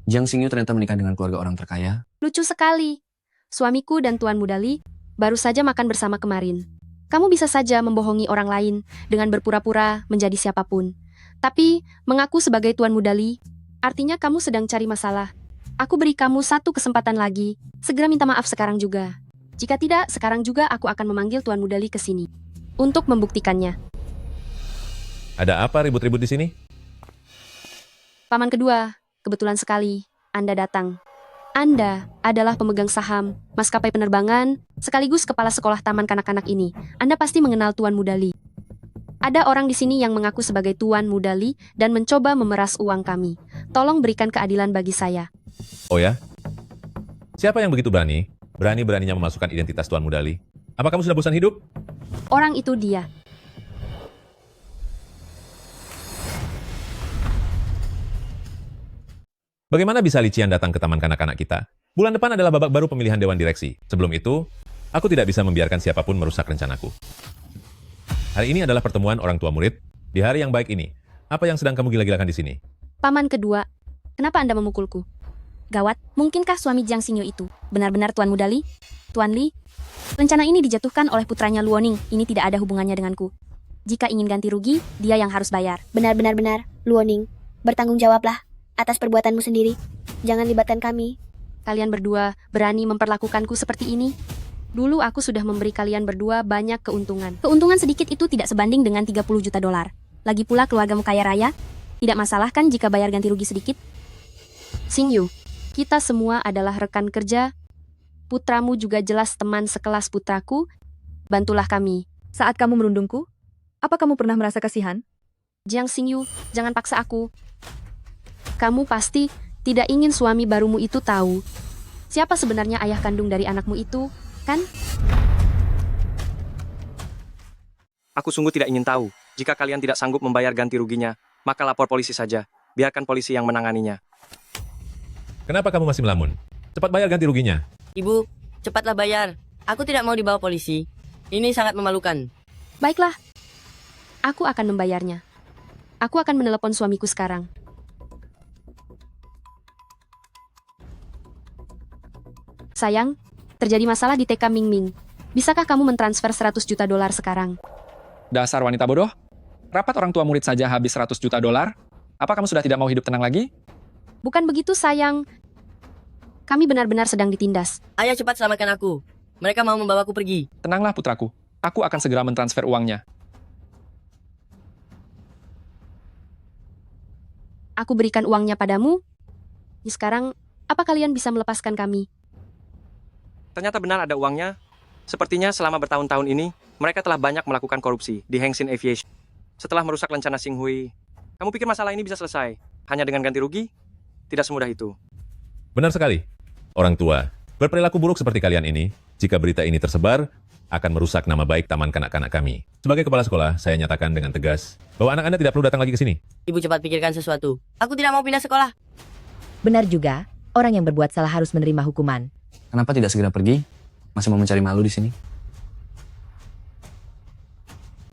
Jiang Xingyu ternyata menikah dengan keluarga orang terkaya. Lucu sekali. Suamiku dan Tuan Muda Li baru saja makan bersama kemarin. Kamu bisa saja membohongi orang lain dengan berpura-pura menjadi siapapun. Tapi, mengaku sebagai Tuan Muda Li, artinya kamu sedang cari masalah. Aku beri kamu satu kesempatan lagi. Segera minta maaf sekarang juga. Jika tidak, sekarang juga aku akan memanggil Tuan Muda Li ke sini. Untuk membuktikannya. Ada apa ribut-ribut di sini? Paman kedua, kebetulan sekali Anda datang. Anda adalah pemegang saham, maskapai penerbangan, sekaligus kepala sekolah taman kanak-kanak ini. Anda pasti mengenal Tuan Muda Li. Ada orang di sini yang mengaku sebagai Tuan Muda Li dan mencoba memeras uang kami. Tolong berikan keadilan bagi saya. Oh ya? Siapa yang begitu berani? Berani-beraninya memasukkan identitas Tuan Muda Li? Apa kamu sudah bosan hidup? Orang itu dia. Bagaimana bisa Li Qian datang ke taman kanak-kanak kita? Bulan depan adalah babak baru pemilihan dewan direksi. Sebelum itu, aku tidak bisa membiarkan siapapun merusak rencanaku. Hari ini adalah pertemuan orang tua murid. Di hari yang baik ini, apa yang sedang kamu gila-gilakan di sini? Paman kedua, kenapa Anda memukulku? Gawat, mungkinkah suami Jiang Xingyu itu benar-benar Tuan Muda Li? Tuan Li, rencana ini dijatuhkan oleh putranya Luoning. Ini tidak ada hubungannya denganku. Jika ingin ganti rugi, dia yang harus bayar. Benar-benar, Luoning. Bertanggung jawablah atas perbuatanmu sendiri. Jangan libatkan kami. Kalian berdua berani memperlakukanku seperti ini? Dulu aku sudah memberi kalian berdua banyak keuntungan. Keuntungan sedikit itu tidak sebanding dengan 30 juta dolar. Lagi pula keluargamu kaya raya. Tidak masalah kan jika bayar ganti rugi sedikit? Xingyu, kita semua adalah rekan kerja. Putramu juga jelas teman sekelas putraku. Bantulah kami. Saat kamu merundungku, apa kamu pernah merasa kasihan? Jiang Xingyu, jangan paksa aku. Kamu pasti tidak ingin suami barumu itu tahu siapa sebenarnya ayah kandung dari anakmu itu, kan? Aku sungguh tidak ingin tahu. Jika kalian tidak sanggup membayar ganti ruginya, maka lapor polisi saja. Biarkan polisi yang menanganinya. Kenapa kamu masih melamun? Cepat bayar ganti ruginya. Ibu, cepatlah bayar. Aku tidak mau dibawa polisi. Ini sangat memalukan. Baiklah, aku akan membayarnya. Aku akan menelepon suamiku sekarang. Sayang, terjadi masalah di TK Ming Ming. Bisakah kamu mentransfer 100 juta dolar sekarang? Dasar wanita bodoh. Rapat orang tua murid saja habis 100 juta dolar. Apa kamu sudah tidak mau hidup tenang lagi? Bukan begitu, sayang. Kami benar-benar sedang ditindas. Ayah, cepat selamatkan aku. Mereka mau membawaku pergi. Tenanglah putraku. Aku akan segera mentransfer uangnya. Aku berikan uangnya padamu. Sekarang, apa kalian bisa melepaskan kami? Ternyata benar ada uangnya. Sepertinya selama bertahun-tahun ini, mereka telah banyak melakukan korupsi di Hengxin Aviation. Setelah merusak rencana Xing Hui, kamu pikir masalah ini bisa selesai hanya dengan ganti rugi? Tidak semudah itu. Benar sekali. Orang tua, berperilaku buruk seperti kalian ini, jika berita ini tersebar, akan merusak nama baik taman kanak-kanak kami. Sebagai kepala sekolah, saya nyatakan dengan tegas bahwa anak Anda tidak perlu datang lagi ke sini. Ibu cepat pikirkan sesuatu. Aku tidak mau pindah sekolah. Benar juga, orang yang berbuat salah harus menerima hukuman. Kenapa tidak segera pergi? Masih mau mencari malu di sini?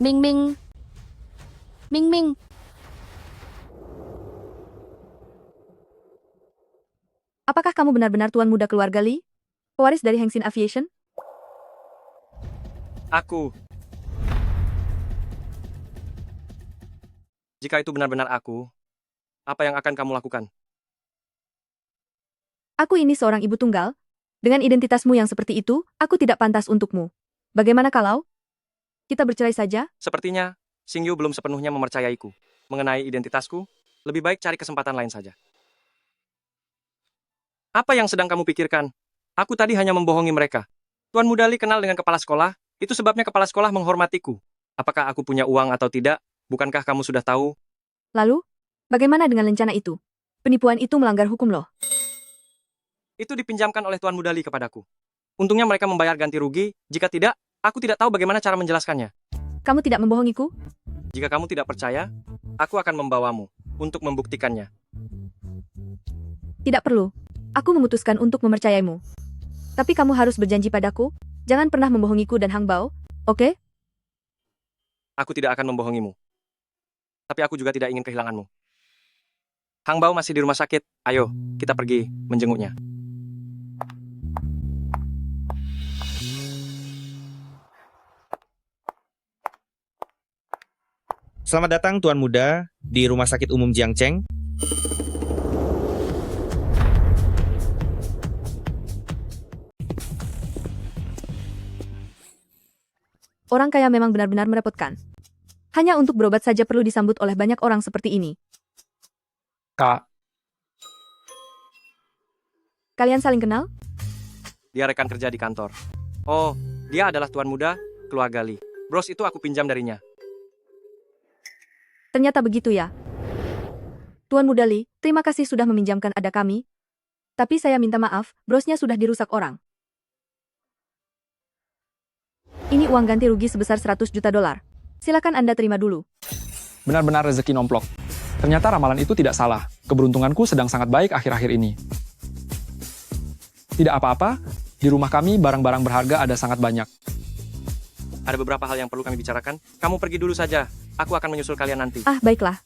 Ming Ming. Ming Ming. Apakah kamu benar-benar tuan muda keluarga Li? Pewaris dari Hengxin Aviation? Aku. Jika itu benar-benar aku, apa yang akan kamu lakukan? Aku ini seorang ibu tunggal. Dengan identitasmu yang seperti itu, aku tidak pantas untukmu. Bagaimana kalau kita bercerai saja? Sepertinya, Xingyu belum sepenuhnya mempercayaiku. Mengenai identitasku, lebih baik cari kesempatan lain saja. Apa yang sedang kamu pikirkan? Aku tadi hanya membohongi mereka. Tuan Muda Li kenal dengan kepala sekolah, itu sebabnya kepala sekolah menghormatiku. Apakah aku punya uang atau tidak? Bukankah kamu sudah tahu? Lalu, bagaimana dengan rencana itu? Penipuan itu melanggar hukum loh. Itu dipinjamkan oleh Tuan Muda Li kepadaku. Untungnya mereka membayar ganti rugi, jika tidak, aku tidak tahu bagaimana cara menjelaskannya. Kamu tidak membohongiku? Jika kamu tidak percaya, aku akan membawamu untuk membuktikannya. Tidak perlu. Aku memutuskan untuk mempercayaimu. Tapi kamu harus berjanji padaku, jangan pernah membohongiku dan Hang Bao, oke? Aku tidak akan membohongimu. Tapi aku juga tidak ingin kehilanganmu. Hang Bao masih di rumah sakit. Ayo, kita pergi menjenguknya. Selamat datang Tuan Muda di Rumah Sakit Umum Jiangcheng. Orang kaya memang benar-benar merepotkan. Hanya untuk berobat saja perlu disambut oleh banyak orang seperti ini. Kak, Kalian saling kenal? Dia rekan kerja di kantor. Oh, dia adalah Tuan Muda, keluarga Li. Bros itu aku pinjam darinya. Ternyata begitu ya. Tuan Muda Li, terima kasih sudah meminjamkan ada kami. Tapi saya minta maaf, brosnya sudah dirusak orang. Ini uang ganti rugi sebesar 100 juta dolar. Silakan Anda terima dulu. benar-benar rezeki nomplok. Ternyata ramalan itu tidak salah. Keberuntunganku sedang sangat baik akhir-akhir ini. Tidak apa-apa, di rumah kami barang-barang berharga ada sangat banyak. Ada beberapa hal yang perlu kami bicarakan. Kamu pergi dulu saja. Aku akan menyusul kalian nanti. Ah, baiklah.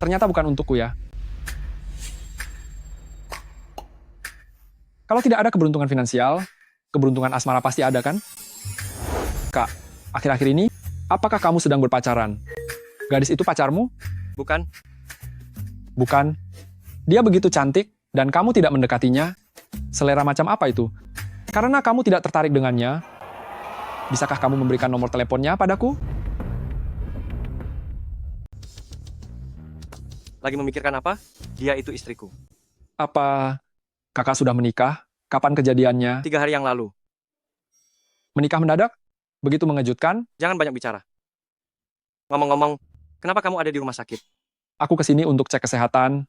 Ternyata bukan untukku ya. Kalau tidak ada keberuntungan finansial, keberuntungan asmara pasti ada kan? Kak, akhir-akhir ini, apakah kamu sedang berpacaran? Gadis itu pacarmu? Bukan. Bukan. Dia begitu cantik, dan kamu tidak mendekatinya. Selera macam apa itu? Karena kamu tidak tertarik dengannya, bisakah kamu memberikan nomor teleponnya padaku? Lagi memikirkan apa? Dia itu istriku. Apa kakak sudah menikah? Kapan kejadiannya? 3 hari yang lalu. Menikah mendadak? Begitu mengejutkan? Jangan banyak bicara. Ngomong-ngomong, kenapa kamu ada di rumah sakit? Aku kesini untuk cek kesehatan.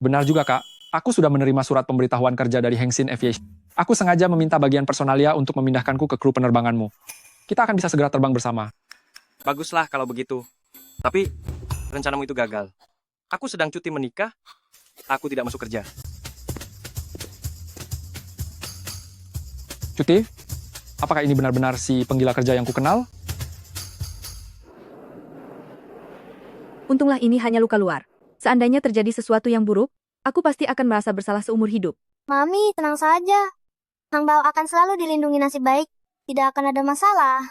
Benar juga, Kak. Aku sudah menerima surat pemberitahuan kerja dari Hengsin Aviation. Aku sengaja meminta bagian personalia untuk memindahkanku ke kru penerbanganmu. Kita akan bisa segera terbang bersama. Baguslah kalau begitu. Tapi, rencanamu itu gagal. Aku sedang cuti menikah, aku tidak masuk kerja. Cuti? Apakah ini benar-benar si penggila kerja yang kukenal? Untunglah ini hanya luka luar. Seandainya terjadi sesuatu yang buruk, aku pasti akan merasa bersalah seumur hidup. Mami, tenang saja. Hang Bao akan selalu dilindungi nasib baik. Tidak akan ada masalah.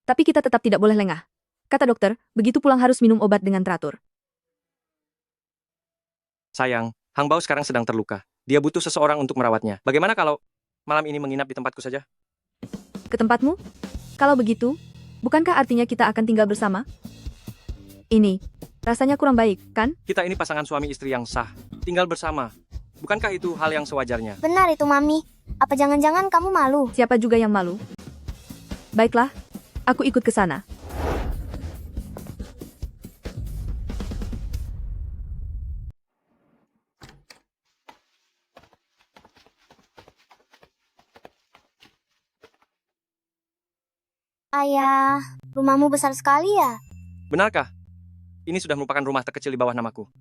Tapi kita tetap tidak boleh lengah. Kata dokter, begitu pulang harus minum obat dengan teratur. Sayang, Hang Bao sekarang sedang terluka. Dia butuh seseorang untuk merawatnya. Bagaimana kalau malam ini menginap di tempatku saja? Ke tempatmu? Kalau begitu, bukankah artinya kita akan tinggal bersama? Ini, rasanya kurang baik, kan? Kita ini pasangan suami istri yang sah. Tinggal bersama. Bukankah itu hal yang sewajarnya? Benar itu, Mami. Apa jangan-jangan kamu malu? Siapa juga yang malu? Baiklah, aku ikut ke sana. Ayah, rumahmu besar sekali ya? Benarkah? Ini sudah merupakan rumah terkecil di bawah namaku.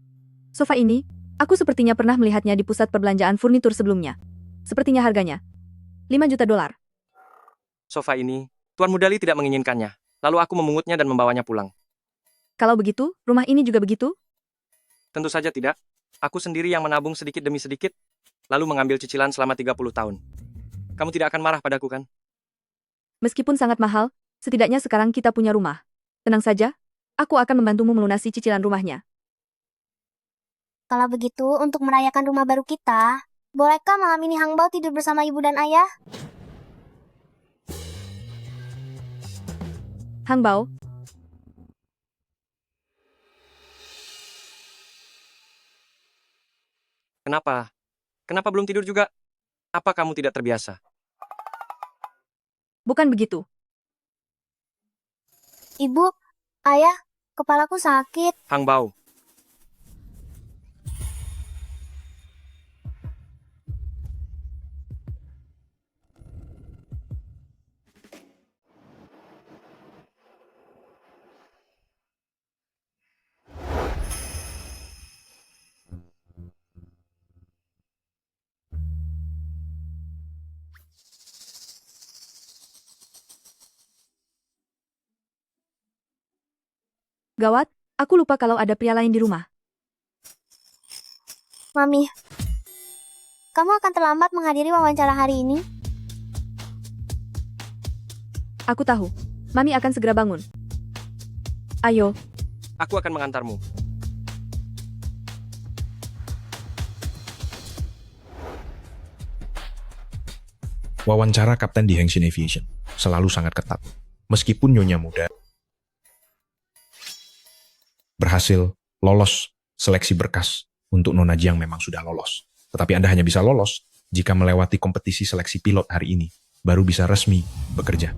Sofa ini, aku sepertinya pernah melihatnya di pusat perbelanjaan furnitur sebelumnya. Sepertinya harganya $5 juta. Sofa ini, Tuan Mudali tidak menginginkannya. Lalu aku memungutnya dan membawanya pulang. Kalau begitu, rumah ini juga begitu? Tentu saja tidak. Aku sendiri yang menabung sedikit demi sedikit, lalu mengambil cicilan selama 30 tahun. Kamu tidak akan marah padaku, kan? Meskipun sangat mahal, setidaknya sekarang kita punya rumah. Tenang saja, aku akan membantumu melunasi cicilan rumahnya. Kalau begitu, untuk merayakan rumah baru kita, bolehkah malam ini Hang Bao tidur bersama ibu dan ayah? Hang Bao, Kenapa? Kenapa belum tidur juga? Apa kamu tidak terbiasa? bukan begitu. Ibu, ayah, kepalaku sakit. Hang Bao, Gawat, aku lupa kalau ada pria lain di rumah. Mami, kamu akan terlambat menghadiri wawancara hari ini? Aku tahu, Mami akan segera bangun. Ayo, aku akan mengantarmu. Wawancara kapten di Hengsin Aviation selalu sangat ketat. Meskipun Nyonya Muda berhasil lolos seleksi berkas untuk Nona Jiang memang sudah lolos. Tetapi Anda hanya bisa lolos jika melewati kompetisi seleksi pilot hari ini, baru bisa resmi bekerja.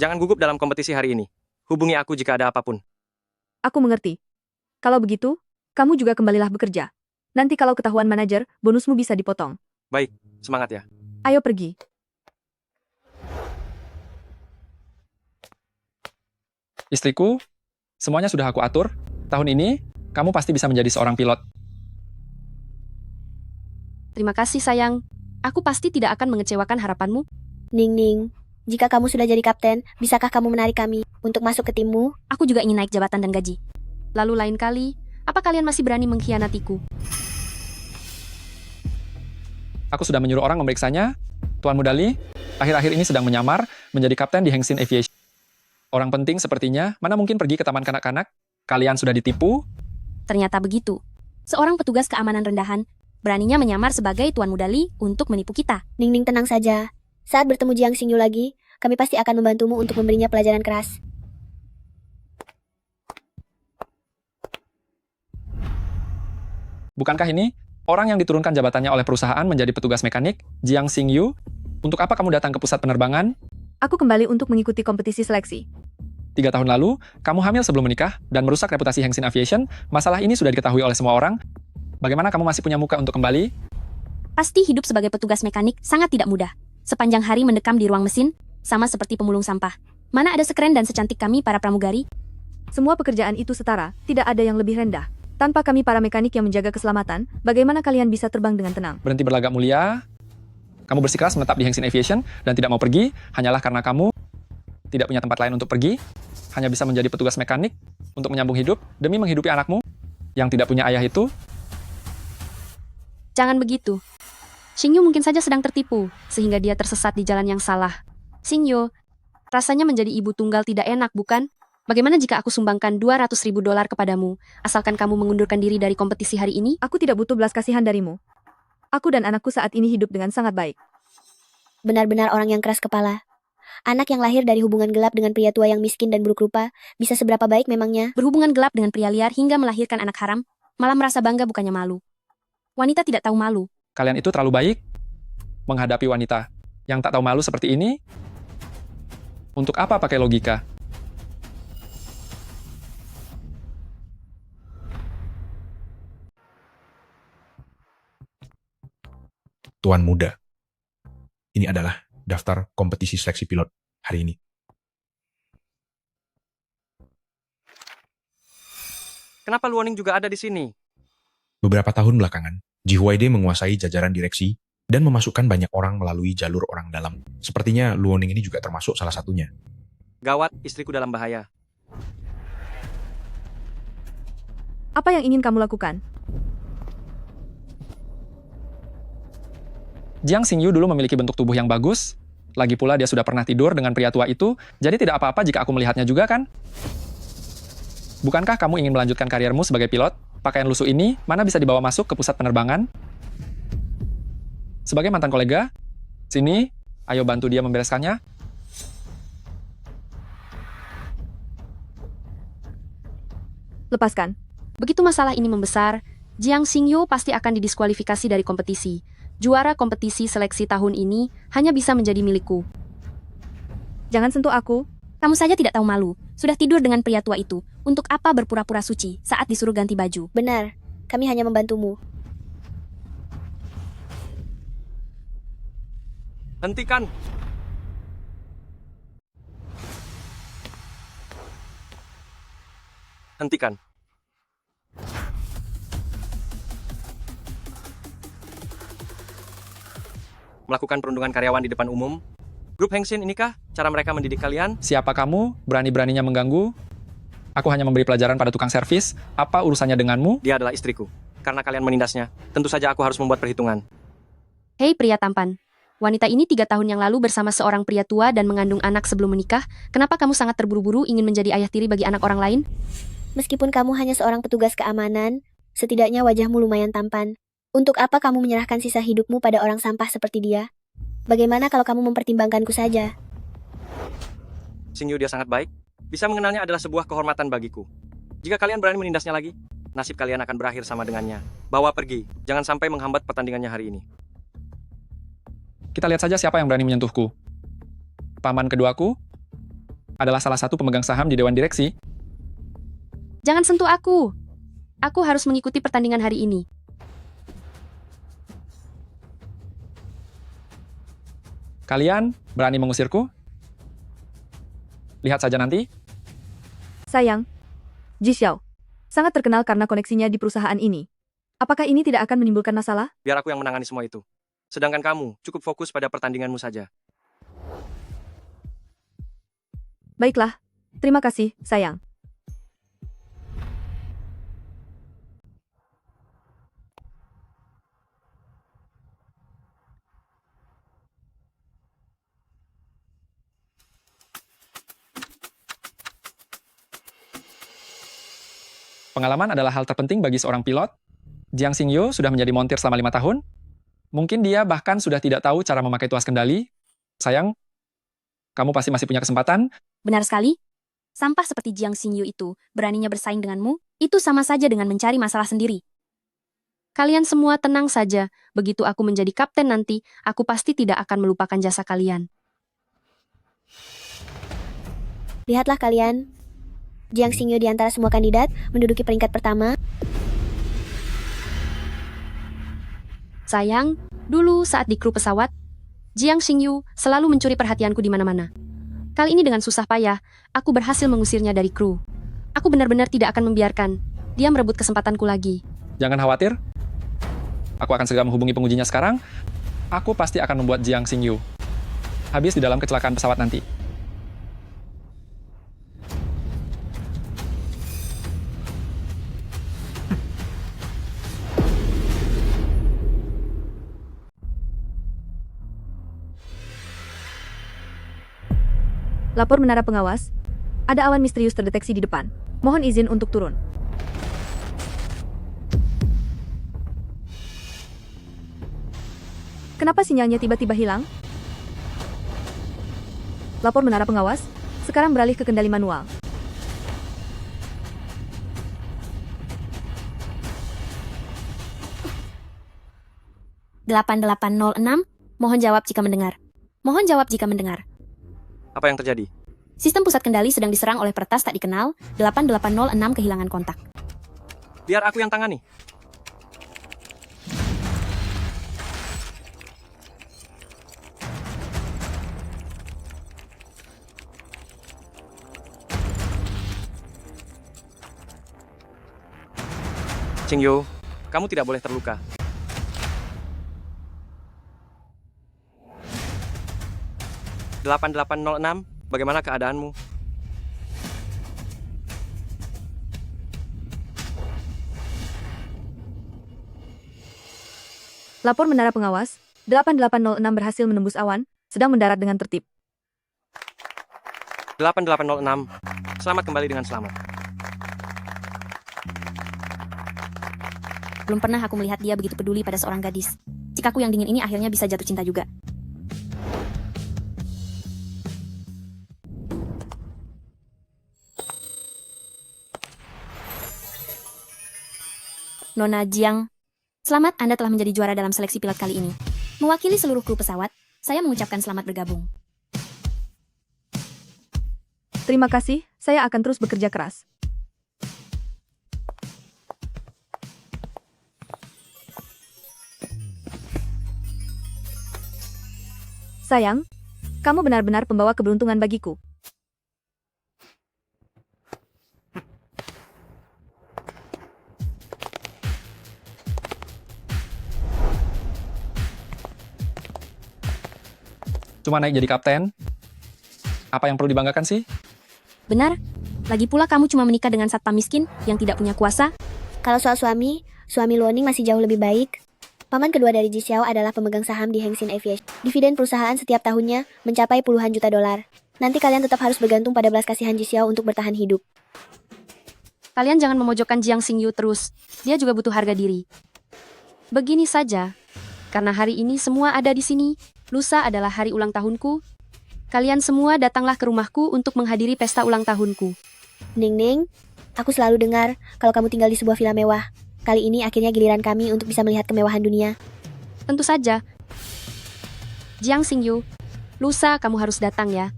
Jangan gugup dalam kompetisi hari ini. Hubungi aku jika ada apapun. aku mengerti. Kalau begitu, kamu juga kembalilah bekerja. Nanti kalau ketahuan manajer, bonusmu bisa dipotong. Baik, semangat ya. Ayo pergi. Istriku, semuanya sudah aku atur. Tahun ini, kamu pasti bisa menjadi seorang pilot. Terima kasih sayang. Aku pasti tidak akan mengecewakan harapanmu. Ning Ning, jika kamu sudah jadi kapten, bisakah kamu menarik kami untuk masuk ke timmu? Aku juga ingin naik jabatan dan gaji. Lalu lain kali, apa kalian masih berani mengkhianatiku? Aku sudah menyuruh orang memeriksanya. Tuan Mudali, akhir-akhir ini sedang menyamar menjadi kapten di Hengsin Aviation. Orang penting sepertinya, mana mungkin pergi ke taman kanak-kanak? Kalian sudah ditipu? Ternyata begitu. Seorang petugas keamanan rendahan, Beraninya menyamar sebagai Tuan Muda Lee untuk menipu kita. Ning tenang saja. Saat bertemu Jiang Xingyu lagi, kami pasti akan membantumu untuk memberinya pelajaran keras. Bukankah ini orang yang diturunkan jabatannya oleh perusahaan menjadi petugas mekanik, Jiang Xingyu? Untuk apa kamu datang ke pusat penerbangan? Aku kembali untuk mengikuti kompetisi seleksi. 3 tahun lalu, kamu hamil sebelum menikah dan merusak reputasi Hengsin Aviation. Masalah ini sudah diketahui oleh semua orang. Bagaimana kamu masih punya muka untuk kembali? Pasti hidup sebagai petugas mekanik sangat tidak mudah. Sepanjang hari mendekam di ruang mesin, sama seperti pemulung sampah. Mana ada sekeren dan secantik kami para pramugari? Semua pekerjaan itu setara, tidak ada yang lebih rendah. Tanpa kami para mekanik yang menjaga keselamatan, bagaimana kalian bisa terbang dengan tenang? Berhenti berlagak mulia. Kamu bersikeras menetap di Hengsin Aviation dan tidak mau pergi, hanyalah karena kamu tidak punya tempat lain untuk pergi, hanya bisa menjadi petugas mekanik untuk menyambung hidup demi menghidupi anakmu yang tidak punya ayah itu. Jangan begitu. Xingyu mungkin saja sedang tertipu, sehingga dia tersesat di jalan yang salah. Xingyu, rasanya menjadi ibu tunggal tidak enak, bukan? Bagaimana jika aku sumbangkan $200.000 kepadamu, asalkan kamu mengundurkan diri dari kompetisi hari ini? Aku tidak butuh belas kasihan darimu. Aku dan anakku saat ini hidup dengan sangat baik. Benar-benar orang yang keras kepala. Anak yang lahir dari hubungan gelap dengan pria tua yang miskin dan buruk rupa, bisa seberapa baik memangnya? Berhubungan gelap dengan pria liar hingga melahirkan anak haram, malah merasa bangga bukannya malu. Wanita tidak tahu malu. Kalian itu terlalu baik menghadapi wanita yang tak tahu malu seperti ini. Untuk apa pakai logika? Tuan Muda. Ini adalah daftar kompetisi seleksi pilot hari ini. Kenapa Luoning juga ada di sini? Beberapa tahun belakangan, Ji Huaide menguasai jajaran direksi dan memasukkan banyak orang melalui jalur orang dalam. Sepertinya Luoning ini juga termasuk salah satunya. Gawat, istriku dalam bahaya. Apa yang ingin kamu lakukan? Jiang Xingyu dulu memiliki bentuk tubuh yang bagus. Lagi pula dia sudah pernah tidur dengan pria tua itu, jadi tidak apa-apa jika aku melihatnya juga kan? Bukankah kamu ingin melanjutkan kariermu sebagai pilot? Pakaian lusuh ini, mana bisa dibawa masuk ke pusat penerbangan? Sebagai mantan kolega, sini, ayo bantu dia membereskannya. Lepaskan. Begitu masalah ini membesar, Jiang Xingyu pasti akan didiskualifikasi dari kompetisi. Juara kompetisi seleksi tahun ini hanya bisa menjadi milikku. Jangan sentuh aku. Kamu saja tidak tahu malu. Sudah tidur dengan pria tua itu. Untuk apa berpura-pura suci saat disuruh ganti baju? Benar, kami hanya membantumu. Hentikan! Hentikan. Melakukan perundungan karyawan di depan umum? Grup Hengsin inikah cara mereka mendidik kalian? Siapa kamu? Berani-beraninya mengganggu? Aku hanya memberi pelajaran pada tukang servis. Apa urusannya denganmu? Dia adalah istriku. Karena kalian menindasnya, tentu saja aku harus membuat perhitungan. Hei pria tampan, wanita ini 3 tahun yang lalu bersama seorang pria tua dan mengandung anak sebelum menikah. Kenapa kamu sangat terburu-buru ingin menjadi ayah tiri bagi anak orang lain? Meskipun kamu hanya seorang petugas keamanan, setidaknya wajahmu lumayan tampan. Untuk apa kamu menyerahkan sisa hidupmu pada orang sampah seperti dia? Bagaimana kalau kamu mempertimbangkanku saja? Xingyu dia sangat baik. Bisa mengenalnya adalah sebuah kehormatan bagiku. Jika kalian berani menindasnya lagi, nasib kalian akan berakhir sama dengannya. Bawa pergi, jangan sampai menghambat pertandingannya hari ini. Kita lihat saja siapa yang berani menyentuhku. Paman keduaku adalah salah satu pemegang saham di Dewan Direksi. Jangan sentuh aku. Aku harus mengikuti pertandingan hari ini. Kalian berani mengusirku? Lihat saja nanti. Sayang, Ji Xiao sangat terkenal karena koneksinya di perusahaan ini. Apakah ini tidak akan menimbulkan masalah? Biar aku yang menangani semua itu. Sedangkan kamu cukup fokus pada pertandinganmu saja. Baiklah, terima kasih, sayang. Pengalaman adalah hal terpenting bagi seorang pilot. Jiang Xingyu sudah menjadi montir selama 5 tahun. Mungkin dia bahkan sudah tidak tahu cara memakai tuas kendali. Sayang, kamu pasti masih punya kesempatan. Benar sekali. Sampah seperti Jiang Xingyu itu beraninya bersaing denganmu, itu sama saja dengan mencari masalah sendiri. Kalian semua tenang saja, begitu aku menjadi kapten nanti, aku pasti tidak akan melupakan jasa kalian. Lihatlah kalian, Jiang Xingyu di antara semua kandidat menduduki peringkat pertama. Sayang, dulu saat di kru pesawat, Jiang Xingyu selalu mencuri perhatianku di mana-mana. Kali ini dengan susah payah, aku berhasil mengusirnya dari kru. Aku benar-benar tidak akan membiarkan dia merebut kesempatanku lagi. Jangan khawatir. Aku akan segera menghubungi pengujinya sekarang. Aku pasti akan membuat Jiang Xingyu habis di dalam kecelakaan pesawat nanti. Lapor menara pengawas. Ada awan misterius terdeteksi di depan. Mohon izin untuk turun. Kenapa sinyalnya tiba-tiba hilang? Lapor menara pengawas. Sekarang beralih ke kendali manual. "8806, mohon jawab jika mendengar. Mohon jawab jika mendengar. Apa yang terjadi? Sistem pusat kendali sedang diserang oleh peretas tak dikenal, 8806 kehilangan kontak. Biar aku yang tangani. Xingyu, kamu tidak boleh terluka. "8806, bagaimana keadaanmu?" Lapor menara pengawas. 8806 berhasil menembus awan, sedang mendarat dengan tertib. 8806, selamat kembali dengan selamat. Belum pernah aku melihat dia begitu peduli pada seorang gadis. Cikaku yang dingin ini akhirnya bisa jatuh cinta juga. Nona Jiang, selamat Anda telah menjadi juara dalam seleksi pilot kali ini. Mewakili seluruh kru pesawat, saya mengucapkan selamat bergabung. Terima kasih, saya akan terus bekerja keras. Sayang, kamu benar-benar pembawa keberuntungan bagiku. Cuma naik jadi kapten. Apa yang perlu dibanggakan sih? Benar, lagi pula kamu cuma menikah dengan satpam miskin yang tidak punya kuasa. Kalau soal suami Luoning masih jauh lebih baik. Paman kedua dari Ji Xiao adalah pemegang saham di Hengxin Aviation. Dividen perusahaan setiap tahunnya mencapai puluhan juta dolar. Nanti kalian tetap harus bergantung pada belas kasihan Ji Xiao untuk bertahan hidup. Kalian jangan memojokkan Jiang Xingyu terus. Dia juga butuh harga diri. Begini saja, karena hari ini semua ada di sini. Lusa adalah hari ulang tahunku. Kalian semua datanglah ke rumahku untuk menghadiri pesta ulang tahunku. Ning, aku selalu dengar kalau kamu tinggal di sebuah villa mewah. Kali ini akhirnya giliran kami untuk bisa melihat kemewahan dunia. Tentu saja. Jiang Xingyu, lusa kamu harus datang ya.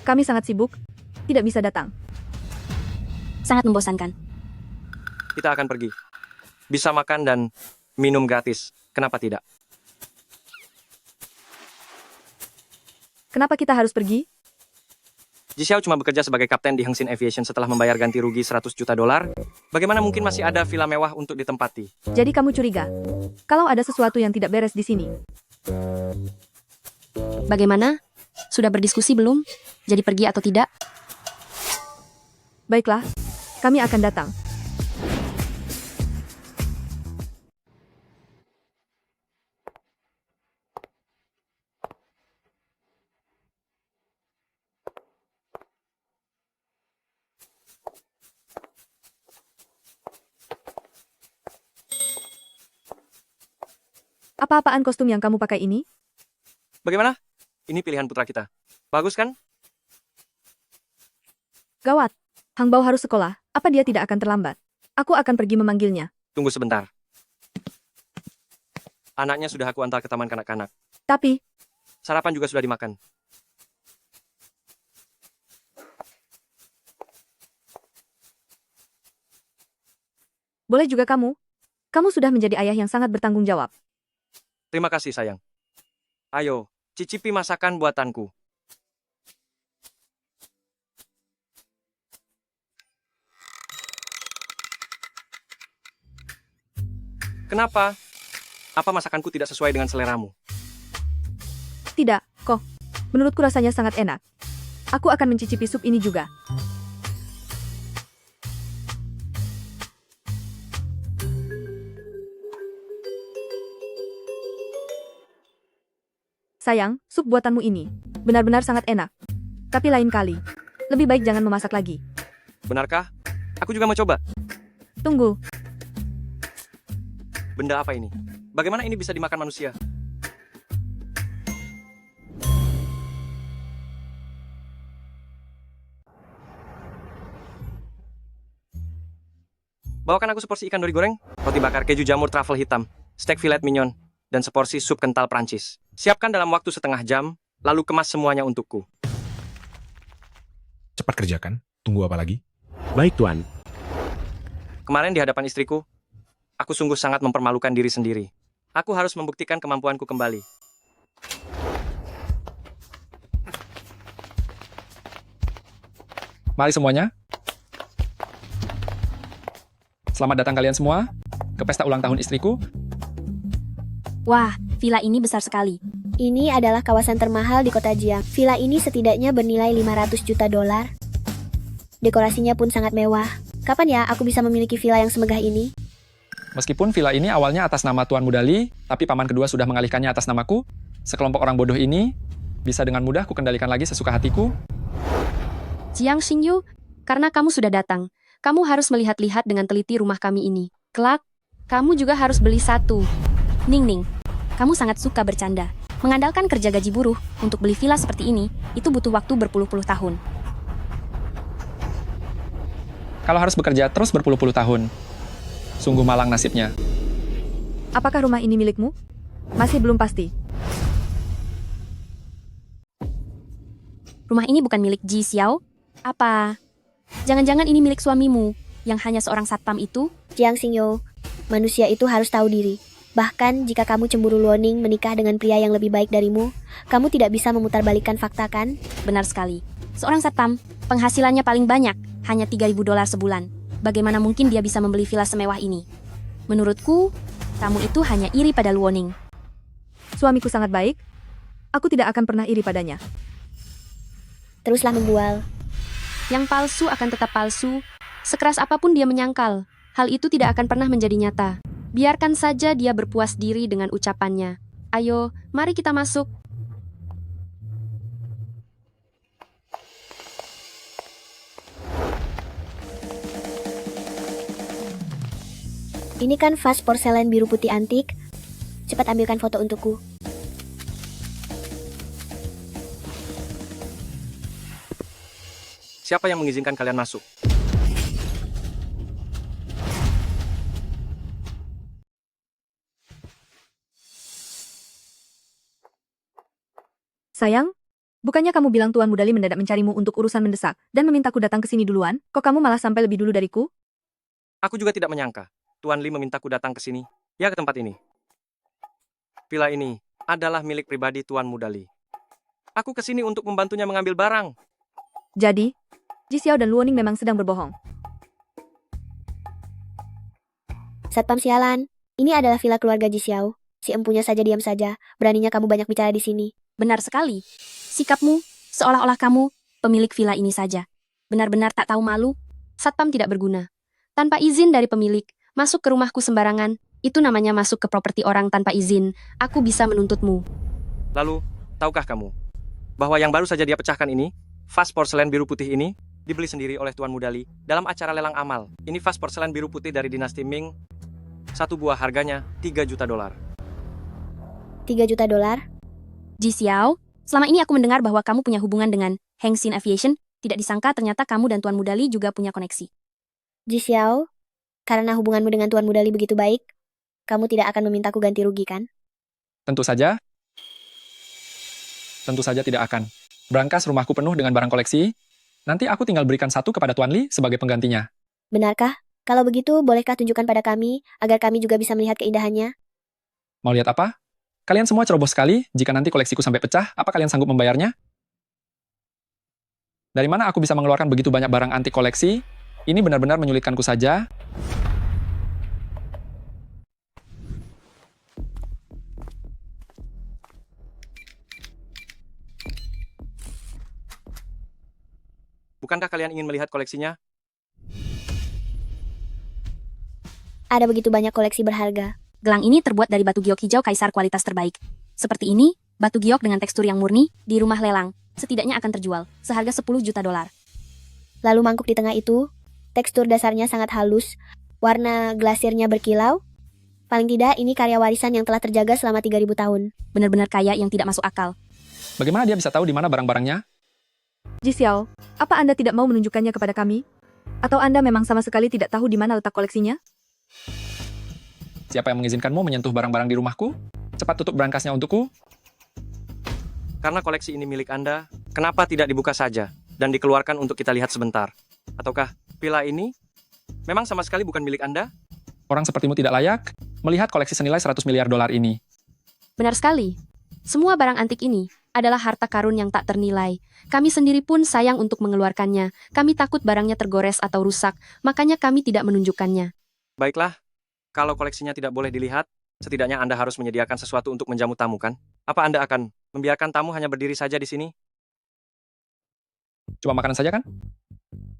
Kami sangat sibuk, tidak bisa datang. Sangat membosankan. Kita akan pergi. Bisa makan dan minum gratis. Kenapa tidak? Kenapa kita harus pergi? Ji Xiao cuma bekerja sebagai kapten di Hengxin Aviation setelah membayar ganti rugi 100 juta dolar. Bagaimana mungkin masih ada villa mewah untuk ditempati? Jadi kamu curiga kalau ada sesuatu yang tidak beres di sini. Bagaimana? Sudah berdiskusi belum? Jadi pergi atau tidak? Baiklah, kami akan datang. Apa-apaan kostum yang kamu pakai ini? Bagaimana? Ini pilihan putra kita. Bagus kan? Gawat. Hang Bao harus sekolah. Apa dia tidak akan terlambat? Aku akan pergi memanggilnya. Tunggu sebentar. Anaknya sudah aku antar ke taman kanak-kanak. Tapi, Sarapan juga sudah dimakan. boleh juga kamu? Kamu sudah menjadi ayah yang sangat bertanggung jawab. Terima kasih, sayang. Ayo, cicipi masakan buatanku. Kenapa? Apa masakanku tidak sesuai dengan seleramu? Tidak, kok. Menurutku rasanya sangat enak. Aku akan mencicipi sup ini juga. Sayang, sup buatanmu ini benar-benar sangat enak. Tapi lain kali, lebih baik jangan memasak lagi. Benarkah? Aku juga mau coba. Tunggu, Benda apa ini? Bagaimana ini bisa dimakan manusia? Bawakan aku seporsi ikan dori goreng, roti bakar keju jamur truffle hitam, steak filet mignon, dan seporsi sup kental Prancis. Siapkan dalam waktu setengah jam, lalu kemas semuanya untukku. Cepat kerjakan. Tunggu apa lagi? Baik, Tuan. Kemarin di hadapan istriku, aku sungguh sangat mempermalukan diri sendiri. Aku harus membuktikan kemampuanku kembali. Mari semuanya. Selamat datang kalian semua ke pesta ulang tahun istriku. Wah, villa ini besar sekali. Ini adalah kawasan termahal di kota Jiang. Villa ini setidaknya bernilai 500 juta dolar. Dekorasinya pun sangat mewah. Kapan ya aku bisa memiliki villa yang semegah ini? Meskipun villa ini awalnya atas nama Tuan Muda Li, tapi paman kedua sudah mengalihkannya atas namaku, sekelompok orang bodoh ini bisa dengan mudah kukendalikan lagi sesuka hatiku. Jiang Xingyu, karena kamu sudah datang, kamu harus melihat-lihat dengan teliti rumah kami ini. Kelak, kamu juga harus beli satu. Ning Ning, kamu sangat suka bercanda. Mengandalkan kerja gaji buruh untuk beli villa seperti ini, itu butuh waktu berpuluh-puluh tahun. Kalau harus bekerja terus berpuluh-puluh tahun, sungguh malang nasibnya. Apakah rumah ini milikmu? Masih belum pasti. Rumah ini bukan milik Ji Xiao? Apa? Jangan-jangan ini milik suamimu, yang hanya seorang satpam itu? Jiang Xingyo, manusia itu harus tahu diri. Bahkan jika kamu cemburu Luoning menikah dengan pria yang lebih baik darimu, kamu tidak bisa memutarbalikkan fakta kan? Benar sekali. Seorang satpam, penghasilannya paling banyak, hanya 3.000 dolar sebulan. Bagaimana mungkin dia bisa membeli villa semewah ini? Menurutku, kamu itu hanya iri pada Luoning. Suamiku sangat baik. Aku tidak akan pernah iri padanya. Teruslah membual. Yang palsu akan tetap palsu, sekeras apapun dia menyangkal. Hal itu tidak akan pernah menjadi nyata. Biarkan saja dia berpuas diri dengan ucapannya. Ayo, mari kita masuk. Ini kan vas porselen biru putih antik. Cepat ambilkan foto untukku. Siapa yang mengizinkan kalian masuk? Sayang, bukannya kamu bilang Tuan Muda Li mendadak mencarimu untuk urusan mendesak dan memintaku datang ke sini duluan? Kok kamu malah sampai lebih dulu dariku? Aku juga tidak menyangka. Tuan Li memintaku datang ke sini. Ya, ke tempat ini. Villa ini adalah milik pribadi Tuan Muda Li. Aku ke sini untuk membantunya mengambil barang. Jadi, Ji Xiao dan Luoning memang sedang berbohong. Satpam sialan, ini adalah villa keluarga Ji Xiao. Si empunya saja diam saja, beraninya kamu banyak bicara di sini. Benar sekali. Sikapmu, seolah-olah kamu pemilik villa ini saja. Benar-benar tak tahu malu. Satpam tidak berguna. Tanpa izin dari pemilik, masuk ke rumahku sembarangan, itu namanya masuk ke properti orang tanpa izin. Aku bisa menuntutmu. Lalu, tahukah kamu bahwa yang baru saja dia pecahkan ini, vas porselen biru putih ini, dibeli sendiri oleh Tuan Muda Li dalam acara lelang amal. Ini vas porselen biru putih dari dinasti Ming. Satu buah harganya 3 juta dolar. 3 juta dolar? Ji Xiao, selama ini aku mendengar bahwa kamu punya hubungan dengan Hengxin Aviation. Tidak disangka ternyata kamu dan Tuan Muda Li juga punya koneksi. Ji Xiao, karena hubunganmu dengan Tuan Muda Li begitu baik, kamu tidak akan memintaku ganti rugi kan? Tentu saja. Tentu saja tidak akan. Brankas rumahku penuh dengan barang koleksi. Nanti aku tinggal berikan satu kepada Tuan Li sebagai penggantinya. Benarkah? Kalau begitu, bolehkah tunjukkan pada kami, agar kami juga bisa melihat keindahannya? Mau lihat apa? Kalian semua ceroboh sekali. Jika nanti koleksiku sampai pecah, apa kalian sanggup membayarnya? Dari mana aku bisa mengeluarkan begitu banyak barang antik koleksi? Ini benar-benar menyulitkanku saja. Bukankah kalian ingin melihat koleksinya? Ada begitu banyak koleksi berharga. Gelang ini terbuat dari batu giok hijau kaisar kualitas terbaik. Seperti ini, batu giok dengan tekstur yang murni, di rumah lelang, setidaknya akan terjual, seharga 10 juta dolar. Lalu mangkuk di tengah itu, tekstur dasarnya sangat halus, warna glasirnya berkilau. Paling tidak, ini karya warisan yang telah terjaga selama 3.000 tahun. Benar-benar kaya yang tidak masuk akal. Bagaimana dia bisa tahu di mana barang-barangnya? Ji Xiao, apa Anda tidak mau menunjukkannya kepada kami? Atau Anda memang sama sekali tidak tahu di mana letak koleksinya? Siapa yang mengizinkanmu menyentuh barang-barang di rumahku? Cepat tutup brankasnya untukku. Karena koleksi ini milik Anda, kenapa tidak dibuka saja dan dikeluarkan untuk kita lihat sebentar? Ataukah villa ini memang sama sekali bukan milik Anda? Orang sepertimu tidak layak melihat koleksi senilai 100 miliar dolar ini. Benar sekali. Semua barang antik ini adalah harta karun yang tak ternilai. Kami sendiri pun sayang untuk mengeluarkannya. Kami takut barangnya tergores atau rusak, makanya kami tidak menunjukkannya. Baiklah, kalau koleksinya tidak boleh dilihat, setidaknya Anda harus menyediakan sesuatu untuk menjamu tamu, kan? Apa Anda akan membiarkan tamu hanya berdiri saja di sini? Cuma makanan saja kan?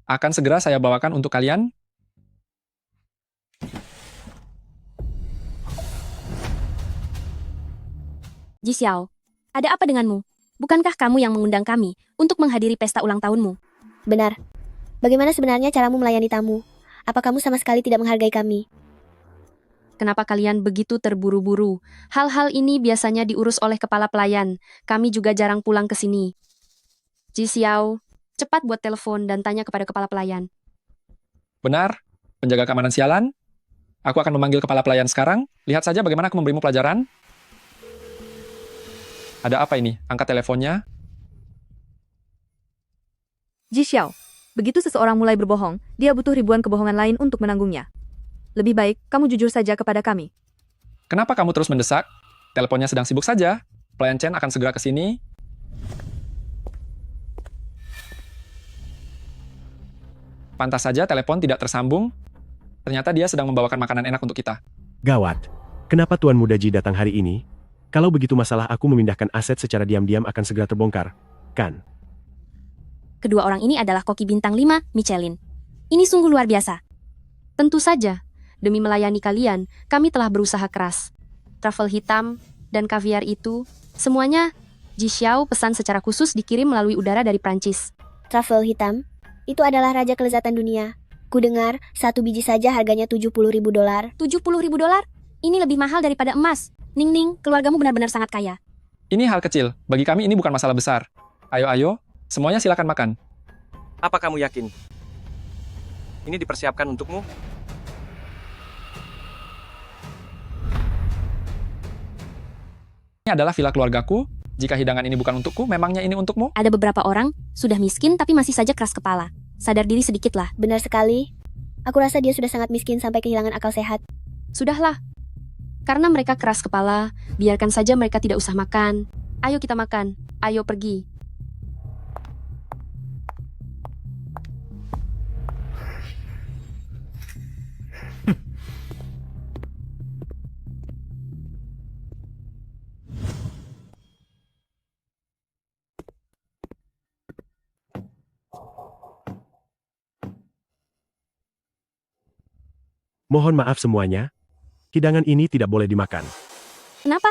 Akan segera saya bawakan untuk kalian. Ji Xiao, ada apa denganmu? Bukankah kamu yang mengundang kami untuk menghadiri pesta ulang tahunmu? Benar. Bagaimana sebenarnya caramu melayani tamu? Apa kamu sama sekali tidak menghargai kami? Kenapa kalian begitu terburu-buru? Hal-hal ini biasanya diurus oleh kepala pelayan. Kami juga jarang pulang ke sini. Ji Xiao, cepat buat telepon dan tanya kepada kepala pelayan. Benar, penjaga keamanan sialan. Aku akan memanggil kepala pelayan sekarang. Lihat saja bagaimana aku memberimu pelajaran. Ada apa ini? Angkat teleponnya. Ji Xiao, begitu seseorang mulai berbohong, dia butuh ribuan kebohongan lain untuk menanggungnya. Lebih baik, kamu jujur saja kepada kami. Kenapa kamu terus mendesak? Teleponnya sedang sibuk saja. Pelayan Chen akan segera ke sini. Pantas saja telepon tidak tersambung. Ternyata dia sedang membawakan makanan enak untuk kita. Gawat. Kenapa Tuan Muda Ji datang hari ini? Kalau begitu masalah aku memindahkan aset secara diam-diam akan segera terbongkar, kan? Kedua orang ini adalah koki bintang 5 Michelin. Ini sungguh luar biasa. Tentu saja, demi melayani kalian, kami telah berusaha keras. Truffle hitam dan kaviar itu, semuanya Ji Xiao pesan secara khusus dikirim melalui udara dari Prancis. Truffle hitam? Itu adalah raja kelezatan dunia. Ku dengar, satu biji saja harganya 70.000 dolar. 70.000 dolar? Ini lebih mahal daripada emas. Ning Ning, keluargamu benar-benar sangat kaya. Ini hal kecil. Bagi kami ini bukan masalah besar. Ayo, semuanya silakan makan. Apa kamu yakin? Ini dipersiapkan untukmu? Ini adalah villa keluargaku. Jika hidangan ini bukan untukku, memangnya ini untukmu? Ada beberapa orang, sudah miskin tapi masih saja keras kepala. Sadar diri sedikitlah. Benar sekali. Aku rasa dia sudah sangat miskin sampai kehilangan akal sehat. Sudahlah. Karena mereka keras kepala, biarkan saja mereka tidak usah makan. Ayo kita makan. Ayo pergi. Mohon maaf semuanya. Hidangan ini tidak boleh dimakan. Kenapa?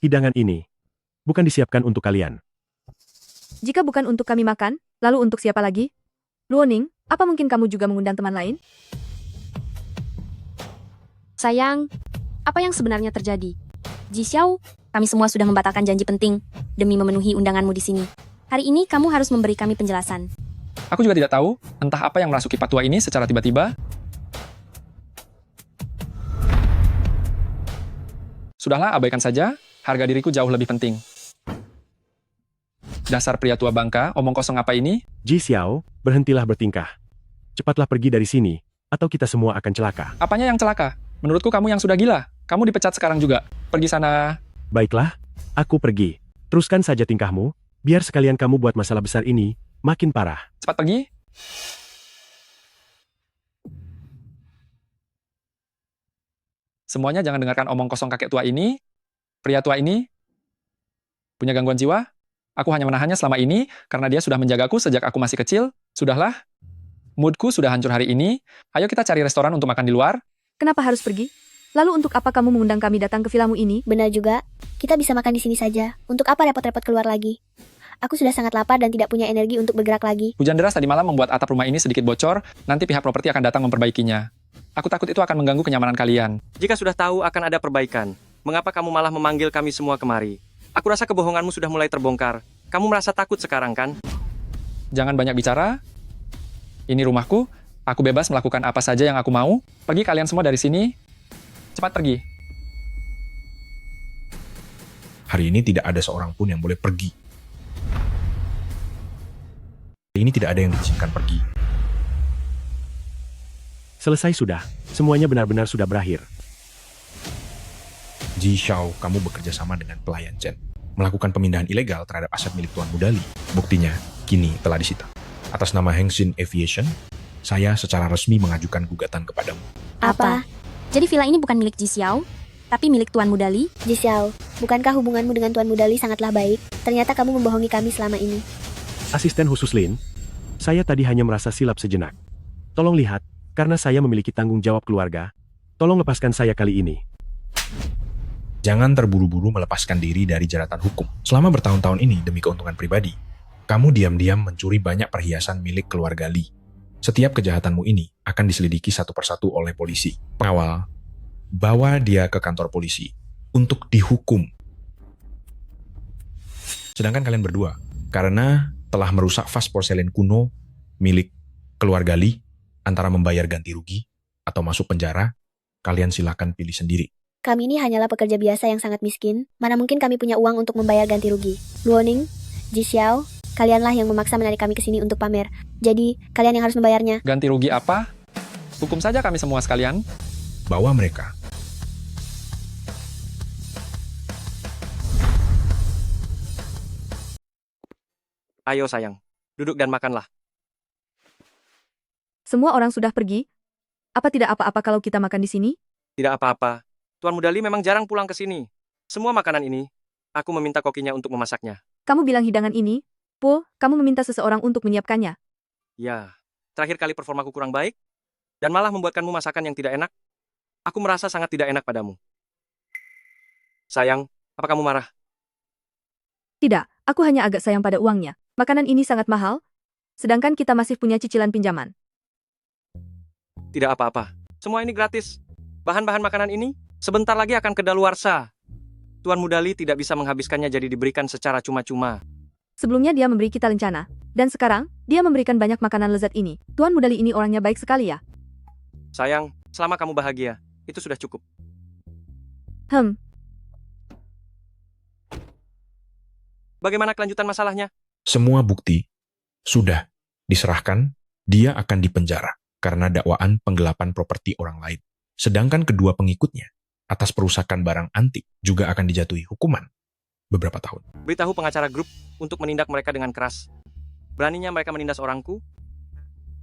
Hidangan ini bukan disiapkan untuk kalian. Jika bukan untuk kami makan, lalu untuk siapa lagi? Luoning, apa mungkin kamu juga mengundang teman lain? Sayang, apa yang sebenarnya terjadi? Ji Xiao, kami semua sudah membatalkan janji penting demi memenuhi undanganmu di sini. Hari ini kamu harus memberi kami penjelasan. Aku juga tidak tahu, entah apa yang merasuki Patua ini secara tiba-tiba. Sudahlah, abaikan saja. Harga diriku jauh lebih penting. Dasar pria tua bangka, omong kosong apa ini? Ji Xiao, berhentilah bertingkah. Cepatlah pergi dari sini, atau kita semua akan celaka. Apanya yang celaka? Menurutku kamu yang sudah gila. Kamu dipecat sekarang juga. Pergi sana. Baiklah, aku pergi. Teruskan saja tingkahmu, biar sekalian kamu buat masalah besar ini makin parah. Cepat pergi. Semuanya jangan dengarkan omong kosong kakek tua ini. Pria tua ini punya gangguan jiwa. Aku hanya menahannya selama ini karena dia sudah menjagaku sejak aku masih kecil. Sudahlah. Moodku sudah hancur hari ini. Ayo kita cari restoran untuk makan di luar. Kenapa harus pergi? Lalu untuk apa kamu mengundang kami datang ke vilamu ini? Benar juga. Kita bisa makan di sini saja. Untuk apa repot-repot keluar lagi? Aku sudah sangat lapar dan tidak punya energi untuk bergerak lagi. Hujan deras tadi malam membuat atap rumah ini sedikit bocor. Nanti pihak properti akan datang memperbaikinya. Aku takut itu akan mengganggu kenyamanan kalian. Jika sudah tahu akan ada perbaikan, mengapa kamu malah memanggil kami semua kemari? Aku rasa kebohonganmu sudah mulai terbongkar. Kamu merasa takut sekarang, kan? Jangan banyak bicara. Ini rumahku. Aku bebas melakukan apa saja yang aku mau. Pergi kalian semua dari sini. Cepat pergi. Hari ini tidak ada seorang pun yang boleh pergi. Hari ini tidak ada yang diizinkan pergi. Selesai sudah. Semuanya benar-benar sudah berakhir. Ji Xiao, kamu bekerja sama dengan pelayan Chen. Melakukan pemindahan ilegal terhadap aset milik Tuan Muda Li. Buktinya, kini telah disita. Atas nama Hengxin Aviation, saya secara resmi mengajukan gugatan kepadamu. Apa? Jadi villa ini bukan milik Ji Xiao, tapi milik Tuan Muda Li? Ji Xiao, bukankah hubunganmu dengan Tuan Muda Li sangatlah baik? Ternyata kamu membohongi kami selama ini. Asisten khusus Lin, saya tadi hanya merasa silap sejenak. Tolong lihat, karena saya memiliki tanggung jawab keluarga, tolong lepaskan saya kali ini. Jangan terburu-buru melepaskan diri dari jeratan hukum. Selama bertahun-tahun ini demi keuntungan pribadi, kamu diam-diam mencuri banyak perhiasan milik keluarga Li. Setiap kejahatanmu ini akan diselidiki satu persatu oleh polisi. Pengawal, bawa dia ke kantor polisi untuk dihukum. Sedangkan kalian berdua, karena telah merusak vas porselen kuno milik keluarga Li, antara membayar ganti rugi atau masuk penjara, kalian silakan pilih sendiri. Kami ini hanyalah pekerja biasa yang sangat miskin. Mana mungkin kami punya uang untuk membayar ganti rugi. Luoning, Ji Xiao, kalianlah yang memaksa menarik kami ke sini untuk pamer. Jadi, kalian yang harus membayarnya. Ganti rugi apa? Hukum saja kami semua sekalian. Bawa mereka. Ayo sayang, duduk dan makanlah. Semua orang sudah pergi. Apa tidak apa-apa kalau kita makan di sini? Tidak apa-apa. Tuan Muda Li memang jarang pulang ke sini. Semua makanan ini, aku meminta kokinya untuk memasaknya. Kamu bilang hidangan ini? Po, kamu meminta seseorang untuk menyiapkannya. Ya, terakhir kali performaku kurang baik, dan malah membuatkanmu masakan yang tidak enak. Aku merasa sangat tidak enak padamu. Sayang, apa kamu marah? Tidak, aku hanya agak sayang pada uangnya. Makanan ini sangat mahal, sedangkan kita masih punya cicilan pinjaman. Tidak apa-apa. Semua ini gratis. Bahan-bahan makanan ini sebentar lagi akan kedaluarsa. Tuan Muda Li tidak bisa menghabiskannya jadi diberikan secara cuma-cuma. Sebelumnya dia memberi kita lencana, dan sekarang dia memberikan banyak makanan lezat ini. Tuan Muda Li ini orangnya baik sekali ya. Sayang, selama kamu bahagia, itu sudah cukup. Bagaimana kelanjutan masalahnya? Semua bukti sudah diserahkan, dia akan dipenjara karena dakwaan penggelapan properti orang lain. Sedangkan kedua pengikutnya, atas perusakan barang antik, juga akan dijatuhi hukuman beberapa tahun. Beritahu pengacara grup untuk menindak mereka dengan keras. Beraninya mereka menindas orangku,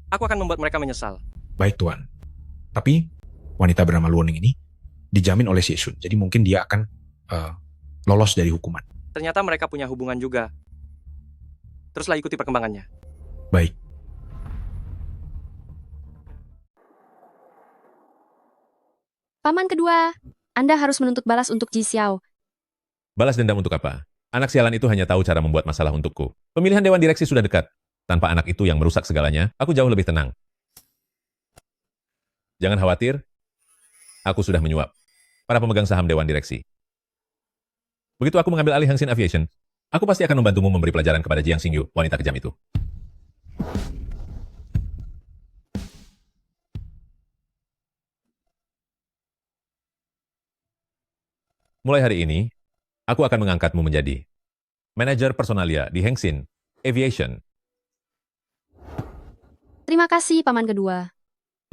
aku akan membuat mereka menyesal. Baik, Tuan. Tapi, wanita bernama Luoning ini dijamin oleh Xie Xun, jadi mungkin dia akan lolos dari hukuman. Ternyata mereka punya hubungan juga. Teruslah ikuti perkembangannya. Baik. Paman kedua, Anda harus menuntut balas untuk Ji Xiao. Balas dendam untuk apa? Anak sialan itu hanya tahu cara membuat masalah untukku. Pemilihan dewan direksi sudah dekat. Tanpa anak itu yang merusak segalanya, aku jauh lebih tenang. Jangan khawatir, aku sudah menyuap para pemegang saham dewan direksi. Begitu aku mengambil alih Hengsin Aviation, aku pasti akan membantumu memberi pelajaran kepada Jiang Xingyu, wanita kejam itu. Mulai hari ini, aku akan mengangkatmu menjadi manajer personalia di Hengsin Aviation. Terima kasih, Paman kedua.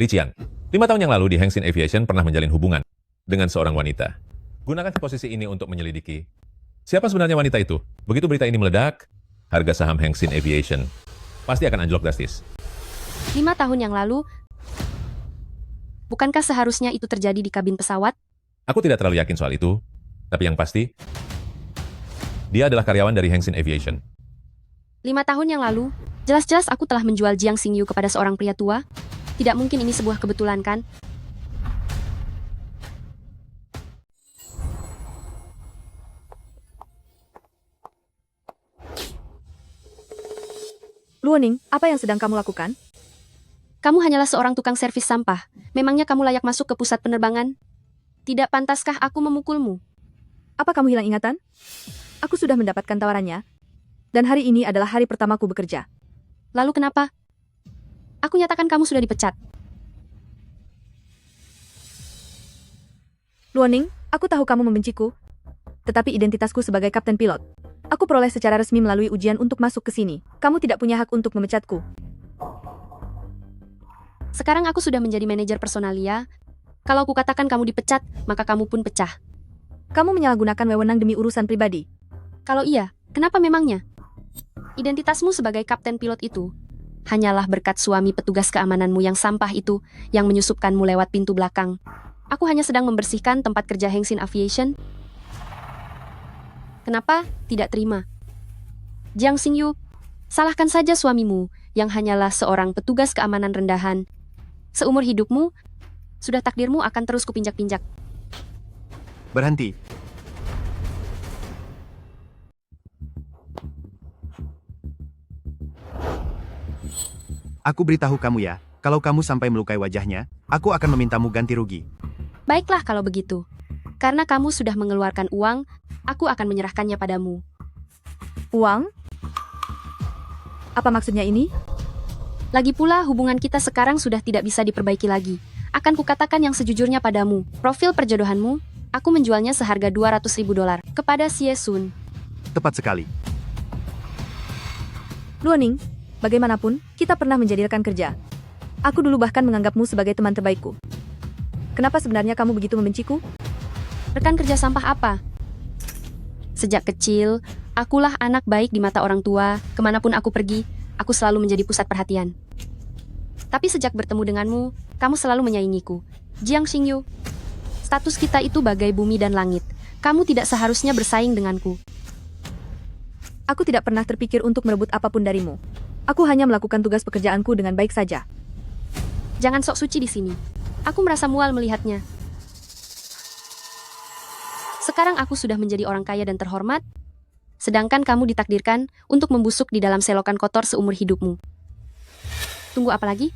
Li Qian, 5 tahun yang lalu di Hengsin Aviation pernah menjalin hubungan dengan seorang wanita. Gunakan posisi ini untuk menyelidiki siapa sebenarnya wanita itu. Begitu berita ini meledak, harga saham Hengsin Aviation pasti akan anjlok drastis. 5 tahun yang lalu, bukankah seharusnya itu terjadi di kabin pesawat? Aku tidak terlalu yakin soal itu, tapi yang pasti, dia adalah karyawan dari Hengsin Aviation. 5 tahun yang lalu, jelas-jelas aku telah menjual Jiang Xingyu kepada seorang pria tua. Tidak mungkin ini sebuah kebetulan, kan? Luoning, apa yang sedang kamu lakukan? Kamu hanyalah seorang tukang servis sampah. Memangnya kamu layak masuk ke pusat penerbangan? Tidak pantaskah aku memukulmu? Apa kamu hilang ingatan? Aku sudah mendapatkan tawarannya, dan hari ini adalah hari pertamaku bekerja. Lalu kenapa? Aku nyatakan kamu sudah dipecat. Luoning, aku tahu kamu membenciku, tetapi identitasku sebagai kapten pilot. Aku peroleh secara resmi melalui ujian untuk masuk ke sini. Kamu tidak punya hak untuk memecatku. Sekarang aku sudah menjadi manajer personalia. Kalau aku katakan kamu dipecat, maka kamu pun pecah. Kamu menyalahgunakan wewenang demi urusan pribadi. Kalau iya, kenapa memangnya? Identitasmu sebagai kapten pilot itu hanyalah berkat suami petugas keamananmu yang sampah itu yang menyusupkanmu lewat pintu belakang. Aku hanya sedang membersihkan tempat kerja Hengsin Aviation. Kenapa tidak terima? Jiang Xingyu, salahkan saja suamimu yang hanyalah seorang petugas keamanan rendahan. Seumur hidupmu, sudah takdirmu akan terus kupinjak-pinjak. Berhenti. Aku beritahu kamu ya, kalau kamu sampai melukai wajahnya, aku akan memintamu ganti rugi. Baiklah kalau begitu. Karena kamu sudah mengeluarkan uang, aku akan menyerahkannya padamu. Uang? Apa maksudnya ini? Lagi pula hubungan kita sekarang sudah tidak bisa diperbaiki lagi. Akan kukatakan yang sejujurnya padamu. Profil perjodohanmu, aku menjualnya seharga $200.000 kepada Xie Sun. Tepat sekali. Luoning, bagaimanapun, kita pernah menjadi rekan kerja. Aku dulu bahkan menganggapmu sebagai teman terbaikku. Kenapa sebenarnya kamu begitu membenciku? Rekan kerja sampah apa? Sejak kecil, akulah anak baik di mata orang tua. Kemanapun aku pergi, aku selalu menjadi pusat perhatian. Tapi sejak bertemu denganmu, kamu selalu menyaingiku. Jiang Xingyu, status kita itu bagai bumi dan langit. Kamu tidak seharusnya bersaing denganku. Aku tidak pernah terpikir untuk merebut apapun darimu. Aku hanya melakukan tugas pekerjaanku dengan baik saja. Jangan sok suci di sini. Aku merasa mual melihatnya. Sekarang aku sudah menjadi orang kaya dan terhormat, sedangkan kamu ditakdirkan untuk membusuk di dalam selokan kotor seumur hidupmu. Tunggu apa lagi?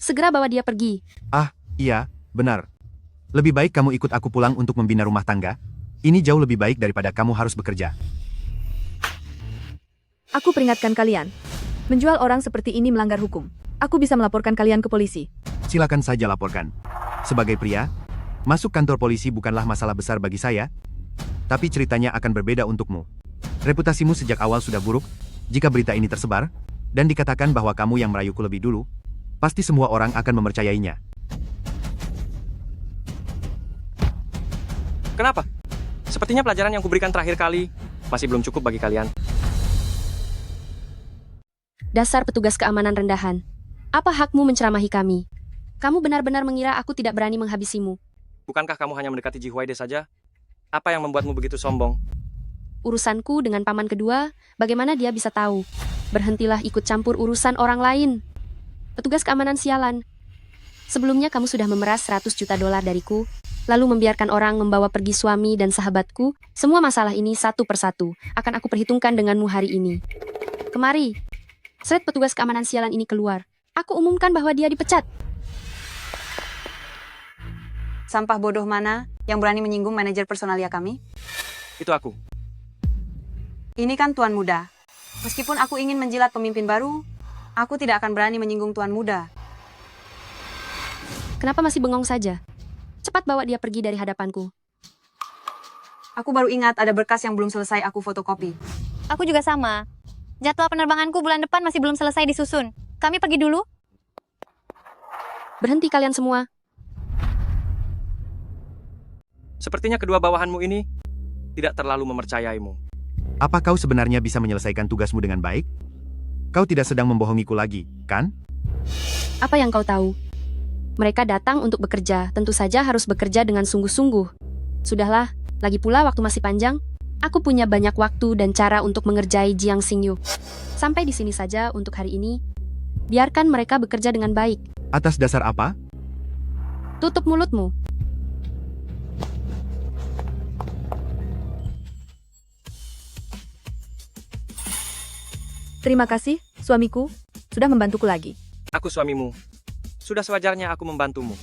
Segera bawa dia pergi. Ah, iya, benar. Lebih baik kamu ikut aku pulang untuk membina rumah tangga. Ini jauh lebih baik daripada kamu harus bekerja. Aku peringatkan kalian. Menjual orang seperti ini melanggar hukum. Aku bisa melaporkan kalian ke polisi. Silakan saja laporkan. Sebagai pria, masuk kantor polisi bukanlah masalah besar bagi saya, tapi ceritanya akan berbeda untukmu. Reputasimu sejak awal sudah buruk. Jika berita ini tersebar, dan dikatakan bahwa kamu yang merayuku lebih dulu, pasti semua orang akan mempercayainya. Kenapa? Sepertinya pelajaran yang kuberikan terakhir kali masih belum cukup bagi kalian. Dasar petugas keamanan rendahan. Apa hakmu menceramahi kami? Kamu benar-benar mengira aku tidak berani menghabisimu. Bukankah kamu hanya mendekati Ji Huaide saja? Apa yang membuatmu begitu sombong? Urusanku dengan paman kedua, bagaimana dia bisa tahu? Berhentilah ikut campur urusan orang lain. Petugas keamanan sialan. Sebelumnya kamu sudah memeras $100 juta dariku, lalu membiarkan orang membawa pergi suami dan sahabatku. Semua masalah ini satu persatu akan aku perhitungkan denganmu hari ini. Kemari. Seret petugas keamanan sialan ini keluar. Aku umumkan bahwa dia dipecat. Sampah bodoh mana yang berani menyinggung manajer personalia kami? Itu aku. Ini kan Tuan Muda. Meskipun aku ingin menjilat pemimpin baru, aku tidak akan berani menyinggung Tuan Muda. Kenapa masih bengong saja? Cepat bawa dia pergi dari hadapanku. Aku baru ingat ada berkas yang belum selesai aku fotokopi. Aku juga sama. Jadwal penerbanganku bulan depan masih belum selesai disusun. Kami pergi dulu. Berhenti kalian semua. Sepertinya kedua bawahanmu ini tidak terlalu mempercayaimu. Apa kau sebenarnya bisa menyelesaikan tugasmu dengan baik? Kau tidak sedang membohongiku lagi, kan? Apa yang kau tahu? Mereka datang untuk bekerja, tentu saja harus bekerja dengan sungguh-sungguh. Sudahlah, lagi pula waktu masih panjang. Aku punya banyak waktu dan cara untuk mengerjai Jiang Xingyu. Sampai di sini saja untuk hari ini. Biarkan mereka bekerja dengan baik. Atas dasar apa? Tutup mulutmu. Terima kasih, suamiku, sudah membantuku lagi. Aku suamimu. Sudah sewajarnya aku membantumu.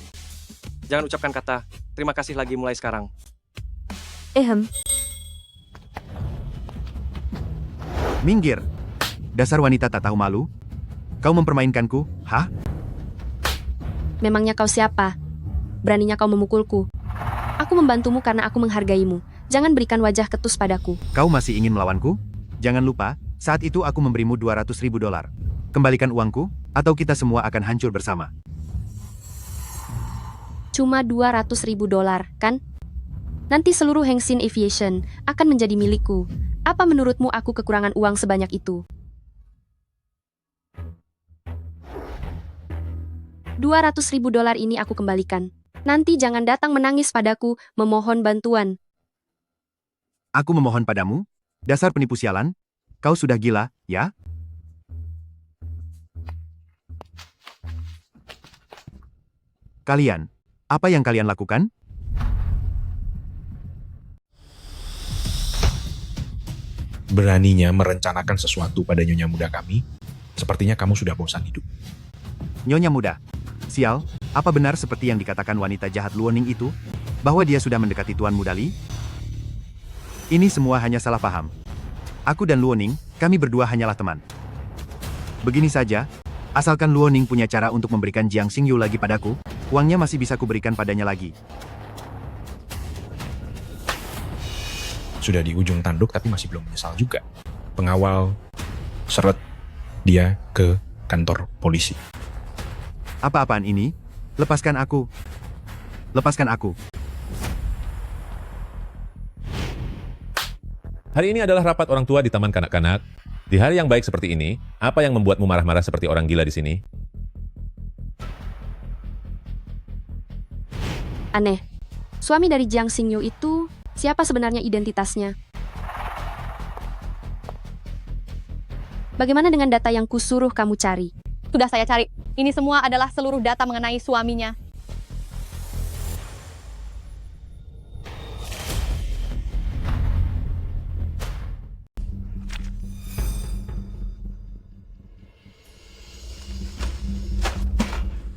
Jangan ucapkan kata, terima kasih lagi mulai sekarang. Minggir. Dasar wanita tak tahu malu. Kau mempermainkanku, hah? Memangnya kau siapa? Beraninya kau memukulku. Aku membantumu karena aku menghargaimu. Jangan berikan wajah ketus padaku. Kau masih ingin melawanku? Jangan lupa, saat itu aku memberimu $200.000. Kembalikan uangku, atau kita semua akan hancur bersama. Cuma $200.000, kan? Nanti seluruh Hengsin Aviation akan menjadi milikku. Apa menurutmu aku kekurangan uang sebanyak itu? $200.000 ini aku kembalikan. Nanti jangan datang menangis padaku, memohon bantuan. Aku memohon padamu, dasar penipu sialan. Kau sudah gila, ya? Kalian, apa yang kalian lakukan? Beraninya merencanakan sesuatu pada nyonya muda kami, sepertinya kamu sudah bosan hidup. Nyonya muda, sial, apa benar seperti yang dikatakan wanita jahat Luoning itu? Bahwa dia sudah mendekati Tuan Muda Li? Ini semua hanya salah paham. Aku dan Luoning, kami berdua hanyalah teman. Begini saja, asalkan Luoning punya cara untuk memberikan Jiang Xingyu lagi padaku, uangnya masih bisa kuberikan padanya lagi. Sudah di ujung tanduk tapi masih belum menyesal juga. Pengawal seret dia ke kantor polisi. Apa-apaan ini? Lepaskan aku. Lepaskan aku. Hari ini adalah rapat orang tua di taman kanak-kanak. Di hari yang baik seperti ini, apa yang membuatmu marah-marah seperti orang gila di sini? Aneh. Suami dari Jiang Xingyu itu, siapa sebenarnya identitasnya? Bagaimana dengan data yang kusuruh kamu cari? Sudah saya cari. Ini semua adalah seluruh data mengenai suaminya.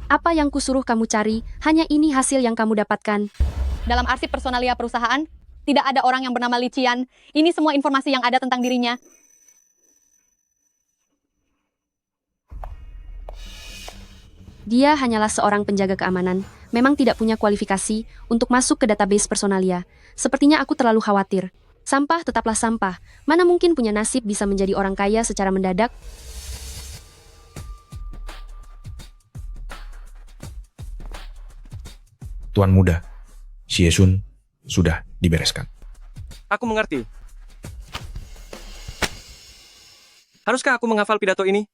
Apa yang kusuruh kamu cari, hanya ini hasil yang kamu dapatkan. Dalam arsip personalia perusahaan, tidak ada orang yang bernama Li Qian. Ini semua informasi yang ada tentang dirinya. Dia hanyalah seorang penjaga keamanan, memang tidak punya kualifikasi untuk masuk ke database personalia. Sepertinya aku terlalu khawatir. Sampah tetaplah sampah, mana mungkin punya nasib bisa menjadi orang kaya secara mendadak? Tuan muda, Xie Sun sudah dibereskan. Aku mengerti. Haruskah aku menghafal pidato ini?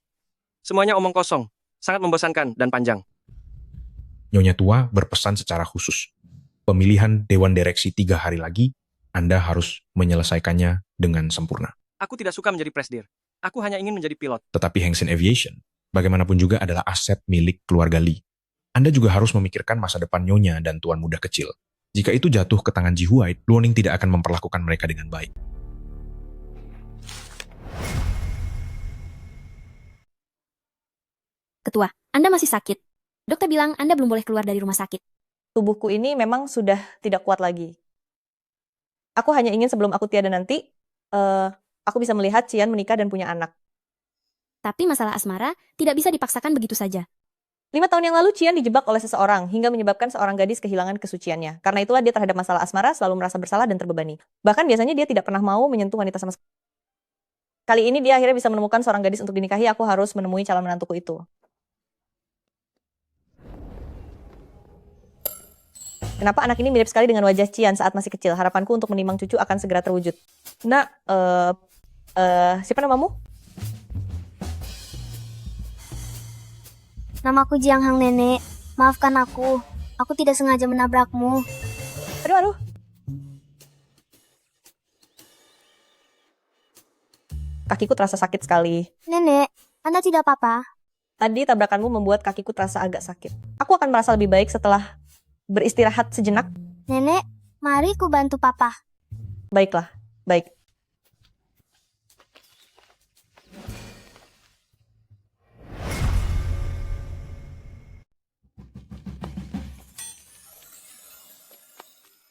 Semuanya omong kosong, sangat membosankan dan panjang. Nyonya tua berpesan secara khusus. Pemilihan Dewan Direksi 3 hari lagi, Anda harus menyelesaikannya dengan sempurna. Aku tidak suka menjadi presdir. Aku hanya ingin menjadi pilot. Tetapi Hengsin Aviation, bagaimanapun juga adalah aset milik keluarga Li. Anda juga harus memikirkan masa depan Nyonya dan Tuan Muda kecil. Jika itu jatuh ke tangan Ji Huai, Luoning tidak akan memperlakukan mereka dengan baik. Ketua, Anda masih sakit. Dokter bilang Anda belum boleh keluar dari rumah sakit. Tubuhku ini memang sudah tidak kuat lagi. Aku hanya ingin sebelum aku tiada nanti, Aku bisa melihat Cian menikah dan punya anak. Tapi masalah asmara tidak bisa dipaksakan begitu saja. 5 tahun yang lalu Cian dijebak oleh seseorang hingga menyebabkan seorang gadis kehilangan kesuciannya. Karena itulah dia terhadap masalah asmara selalu merasa bersalah dan terbebani. Bahkan biasanya dia tidak pernah mau menyentuh wanita sama sekali. Kali ini dia akhirnya bisa menemukan seorang gadis untuk dinikahi, aku harus menemui calon menantuku itu. Kenapa anak ini mirip sekali dengan wajah Cian saat masih kecil? Harapanku untuk menimang cucu akan segera terwujud. Nak, siapa namamu? Namaku Jiang Hang Nenek. Maafkan aku. Aku tidak sengaja menabrakmu. Aduh. Kakiku terasa sakit sekali. Nenek, Anda tidak apa-apa? Tadi tabrakanmu membuat kakiku terasa agak sakit. Aku akan merasa lebih baik setelah beristirahat sejenak. Nenek, mari ku bantu papa. Baiklah, baik.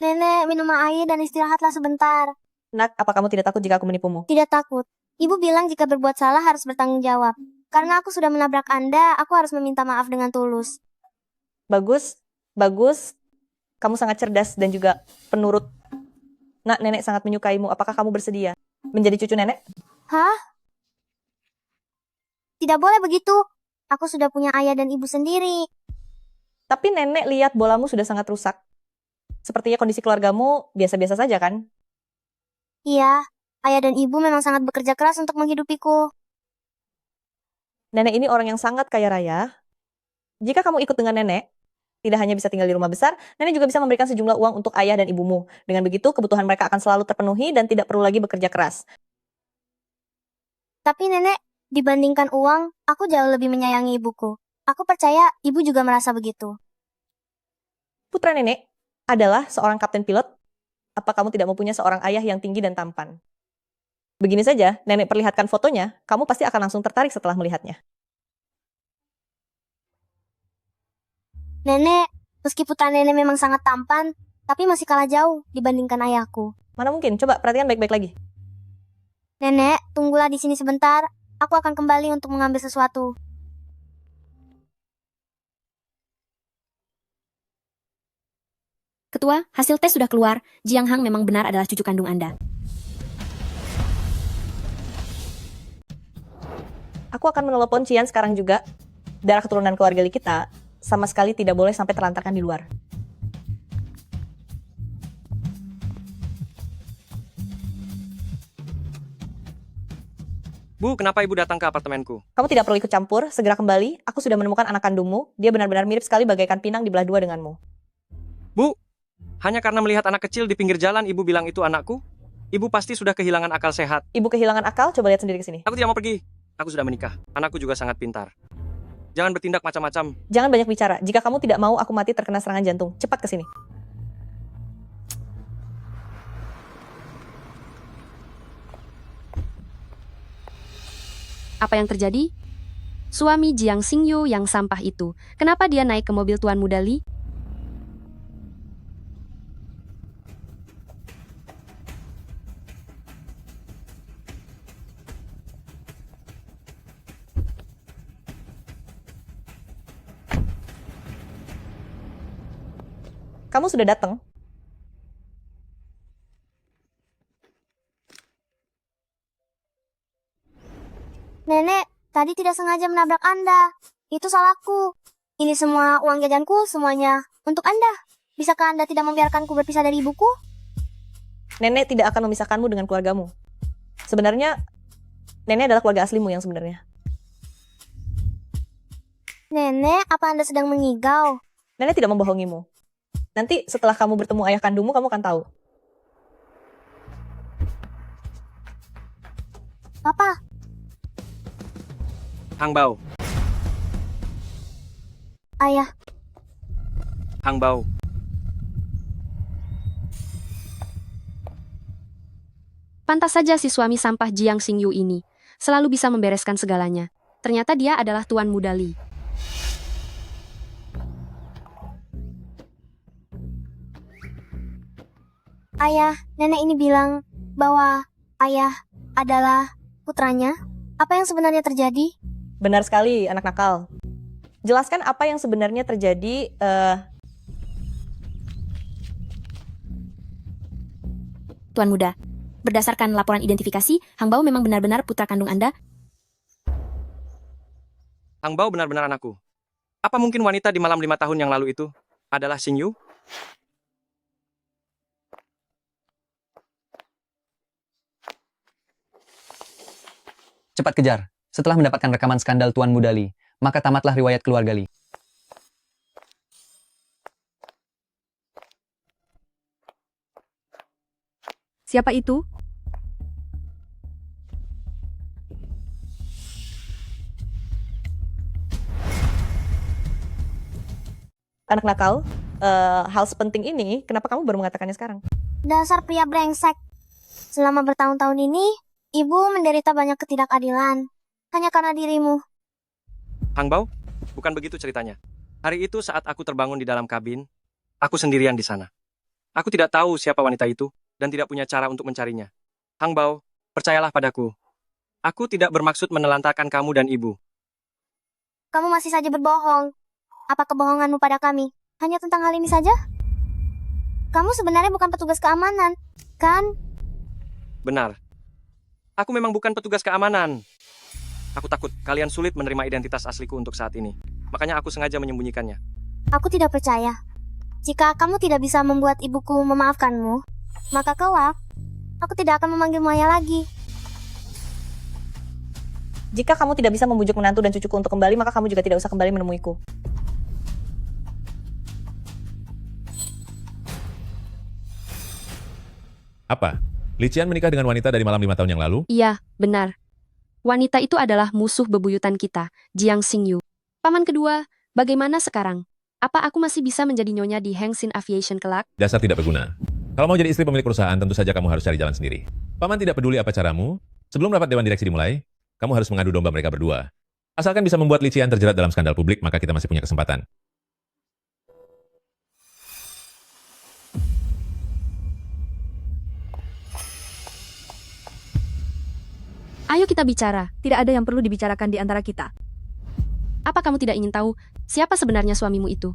Nenek, minum air dan istirahatlah sebentar. Nak, apa kamu tidak takut jika aku menipumu? Tidak takut. Ibu bilang jika berbuat salah harus bertanggung jawab. Karena aku sudah menabrak Anda, aku harus meminta maaf dengan tulus. Bagus, bagus. Kamu sangat cerdas dan juga penurut. Nak, nenek sangat menyukaimu. Apakah kamu bersedia menjadi cucu nenek? Hah? Tidak boleh begitu. Aku sudah punya ayah dan ibu sendiri. Tapi nenek lihat bolamu sudah sangat rusak. Sepertinya kondisi keluargamu biasa-biasa saja, kan? Iya, ayah dan ibu memang sangat bekerja keras untuk menghidupiku. Nenek ini orang yang sangat kaya raya. Jika kamu ikut dengan nenek, tidak hanya bisa tinggal di rumah besar, nenek juga bisa memberikan sejumlah uang untuk ayah dan ibumu. Dengan begitu, kebutuhan mereka akan selalu terpenuhi dan tidak perlu lagi bekerja keras. Tapi nenek, dibandingkan uang, aku jauh lebih menyayangi ibuku. Aku percaya ibu juga merasa begitu. Putra nenek adalah seorang kapten pilot. Apa kamu tidak mempunyai seorang ayah yang tinggi dan tampan? Begini saja, nenek perlihatkan fotonya, kamu pasti akan langsung tertarik setelah melihatnya. Nenek, meski putra nenek memang sangat tampan, tapi masih kalah jauh dibandingkan ayahku. Mana mungkin? Coba perhatikan baik-baik lagi. Nenek, tunggulah di sini sebentar. Aku akan kembali untuk mengambil sesuatu. Ketua, hasil tes sudah keluar. Jiang Hang memang benar adalah cucu kandung Anda. Aku akan menelepon Cian sekarang juga. Darah keturunan keluarga kita sama sekali tidak boleh sampai terlantarkan di luar. Bu, kenapa ibu datang ke apartemenku? Kamu tidak perlu ikut campur, segera kembali. Aku sudah menemukan anak kandungmu. Dia benar-benar mirip sekali bagaikan pinang di belah dua denganmu. Bu, hanya karena melihat anak kecil di pinggir jalan ibu bilang itu anakku? Ibu pasti sudah kehilangan akal sehat. Ibu kehilangan akal? Coba lihat sendiri ke sini. Aku tidak mau pergi. Aku sudah menikah. Anakku juga sangat pintar. Jangan bertindak macam-macam. Jangan banyak bicara. Jika kamu tidak mau aku mati terkena serangan jantung, cepat ke sini. Apa yang terjadi? Suami Jiang Xingyu yang sampah itu, kenapa dia naik ke mobil Tuan Muda Li? Kamu sudah datang? Nenek, tadi tidak sengaja menabrak Anda. Itu salahku. Ini semua uang jajanku, semuanya untuk Anda. Bisakah Anda tidak membiarkanku berpisah dari ibuku? Nenek tidak akan memisahkanmu dengan keluargamu. Sebenarnya, nenek adalah keluarga aslimu yang sebenarnya. Nenek, apa Anda sedang mengigau? Nenek tidak membohongimu. Nanti setelah kamu bertemu ayah kandungmu, kamu akan tahu. Papa. Hang Bao. Ayah. Hang Bao. Pantas saja si suami sampah Jiang Xingyu ini selalu bisa membereskan segalanya. Ternyata dia adalah Tuan Muda Li. Ayah, nenek ini bilang bahwa ayah adalah putranya? Apa yang sebenarnya terjadi? Benar sekali, anak nakal. Jelaskan apa yang sebenarnya terjadi. Tuan Muda, berdasarkan laporan identifikasi, Hang Bao memang benar-benar putra kandung Anda. Hang Bao benar-benar anakku. Apa mungkin wanita di malam 5 tahun yang lalu itu adalah Xing Yu? Cepat kejar. Setelah mendapatkan rekaman skandal Tuan Muda Li, maka tamatlah riwayat keluarga Li. Siapa itu? Anak nakal, hal sepenting ini, kenapa kamu baru mengatakannya sekarang? Dasar pria brengsek. Selama bertahun-tahun ini, ibu menderita banyak ketidakadilan. Hanya karena dirimu. Hang Bao, bukan begitu ceritanya. Hari itu saat aku terbangun di dalam kabin, aku sendirian di sana. Aku tidak tahu siapa wanita itu dan tidak punya cara untuk mencarinya. Hang Bao, percayalah padaku. Aku tidak bermaksud menelantarkan kamu dan ibu. Kamu masih saja berbohong. Apa kebohonganmu pada kami? Hanya tentang hal ini saja? Kamu sebenarnya bukan petugas keamanan, kan? Benar. Aku memang bukan petugas keamanan. Aku takut kalian sulit menerima identitas asliku untuk saat ini. Makanya aku sengaja menyembunyikannya. Aku tidak percaya. Jika kamu tidak bisa membuat ibuku memaafkanmu, maka kelak, aku tidak akan memanggilmu ayah lagi. Jika kamu tidak bisa membujuk menantu dan cucuku untuk kembali, maka kamu juga tidak usah kembali menemuiku. Apa? Li Qian menikah dengan wanita dari malam 5 tahun yang lalu? Iya, benar. Wanita itu adalah musuh bebuyutan kita, Jiang Xingyu. Paman kedua, bagaimana sekarang? Apa aku masih bisa menjadi nyonya di Hengxin Aviation kelak? Dasar tidak berguna. Kalau mau jadi istri pemilik perusahaan, tentu saja kamu harus cari jalan sendiri. Paman tidak peduli apa caramu. Sebelum rapat dewan direksi dimulai, kamu harus mengadu domba mereka berdua. Asalkan bisa membuat Li Qian terjerat dalam skandal publik, maka kita masih punya kesempatan. Ayo kita bicara. Tidak ada yang perlu dibicarakan di antara kita. Apa kamu tidak ingin tahu siapa sebenarnya suamimu itu?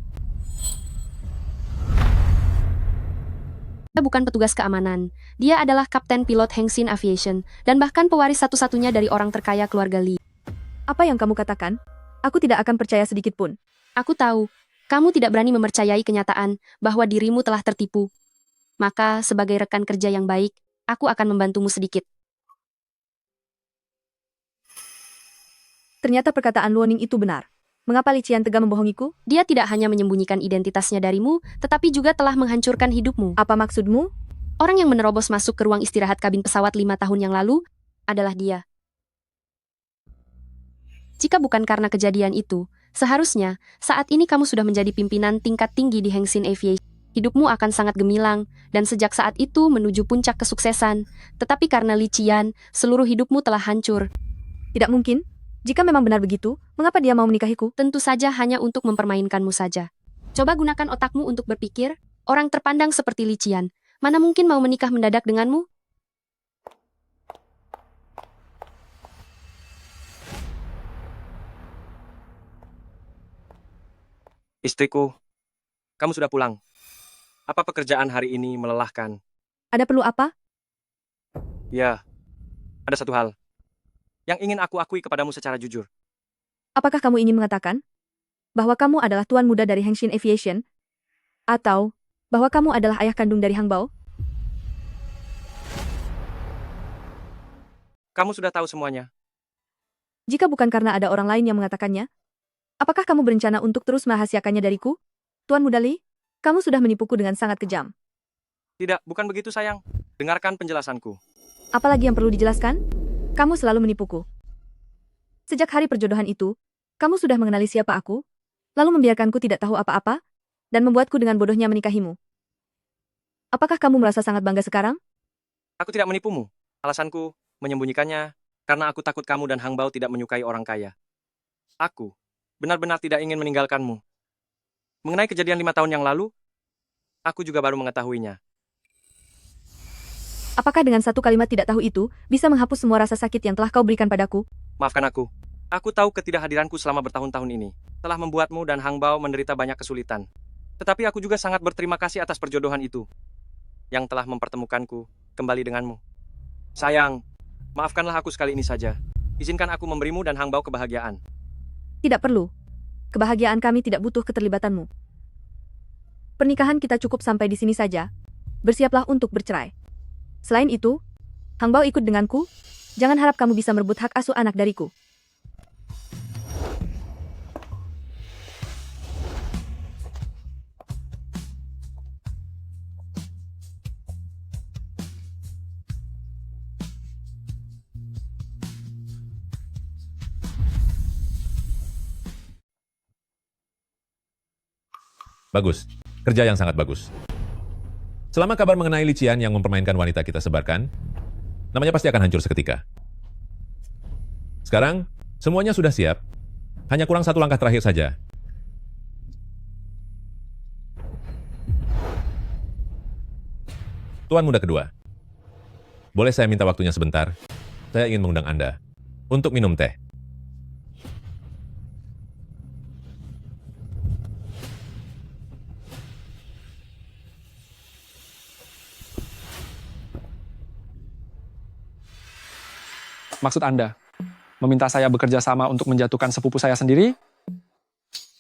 Dia bukan petugas keamanan. Dia adalah kapten pilot Hengxin Aviation dan bahkan pewaris satu-satunya dari orang terkaya keluarga Li. Apa yang kamu katakan? Aku tidak akan percaya sedikit pun. Aku tahu, kamu tidak berani mempercayai kenyataan bahwa dirimu telah tertipu. Maka, sebagai rekan kerja yang baik, aku akan membantumu sedikit. Ternyata perkataan Luoning itu benar. Mengapa Li Qian tega membohongiku? Dia tidak hanya menyembunyikan identitasnya darimu, tetapi juga telah menghancurkan hidupmu. Apa maksudmu? Orang yang menerobos masuk ke ruang istirahat kabin pesawat 5 tahun yang lalu adalah dia. Jika bukan karena kejadian itu, seharusnya saat ini kamu sudah menjadi pimpinan tingkat tinggi di Hengxin Aviation. Hidupmu akan sangat gemilang, dan sejak saat itu menuju puncak kesuksesan. Tetapi karena Li Qian, seluruh hidupmu telah hancur. Tidak mungkin. Jika memang benar begitu, mengapa dia mau menikahiku? Tentu saja hanya untuk mempermainkanmu saja. Coba gunakan otakmu untuk berpikir, orang terpandang seperti Li Qian, mana mungkin mau menikah mendadak denganmu? Istriku, kamu sudah pulang. Apa pekerjaan hari ini melelahkan? Ada perlu apa? Ya, ada satu hal yang ingin aku akui kepadamu secara jujur. Apakah kamu ingin mengatakan bahwa kamu adalah tuan muda dari Hengxin Aviation? Atau bahwa kamu adalah ayah kandung dari Hang Bao? Kamu sudah tahu semuanya. Jika bukan karena ada orang lain yang mengatakannya, apakah kamu berencana untuk terus merahasiakannya dariku? Tuan Muda Li, kamu sudah menipuku dengan sangat kejam. Tidak, bukan begitu sayang. Dengarkan penjelasanku. Apalagi yang perlu dijelaskan? Kamu selalu menipuku. Sejak hari perjodohan itu, kamu sudah mengenali siapa aku, lalu membiarkanku tidak tahu apa-apa, dan membuatku dengan bodohnya menikahimu. Apakah kamu merasa sangat bangga sekarang? Aku tidak menipumu. Alasanku menyembunyikannya karena aku takut kamu dan Hang Bao tidak menyukai orang kaya. Aku benar-benar tidak ingin meninggalkanmu. Mengenai kejadian 5 tahun yang lalu, aku juga baru mengetahuinya. Apakah dengan satu kalimat tidak tahu itu, bisa menghapus semua rasa sakit yang telah kau berikan padaku? Maafkan aku. Aku tahu ketidakhadiranku selama bertahun-tahun ini telah membuatmu dan Hang Bao menderita banyak kesulitan. Tetapi aku juga sangat berterima kasih atas perjodohan itu yang telah mempertemukanku kembali denganmu. Sayang, maafkanlah aku sekali ini saja. Izinkan aku memberimu dan Hang Bao kebahagiaan. Tidak perlu. Kebahagiaan kami tidak butuh keterlibatanmu. Pernikahan kita cukup sampai di sini saja. Bersiaplah untuk bercerai. Selain itu, Hang Bao ikut denganku. Jangan harap kamu bisa merebut hak asuh anak dariku. Bagus. Kerja yang sangat bagus. Selama kabar mengenai Li Qian yang mempermainkan wanita kita sebarkan, namanya pasti akan hancur seketika. Sekarang, semuanya sudah siap. Hanya kurang satu langkah terakhir saja. Tuan muda kedua, boleh saya minta waktunya sebentar? Saya ingin mengundang Anda untuk minum teh. Maksud Anda, meminta saya bekerja sama untuk menjatuhkan sepupu saya sendiri?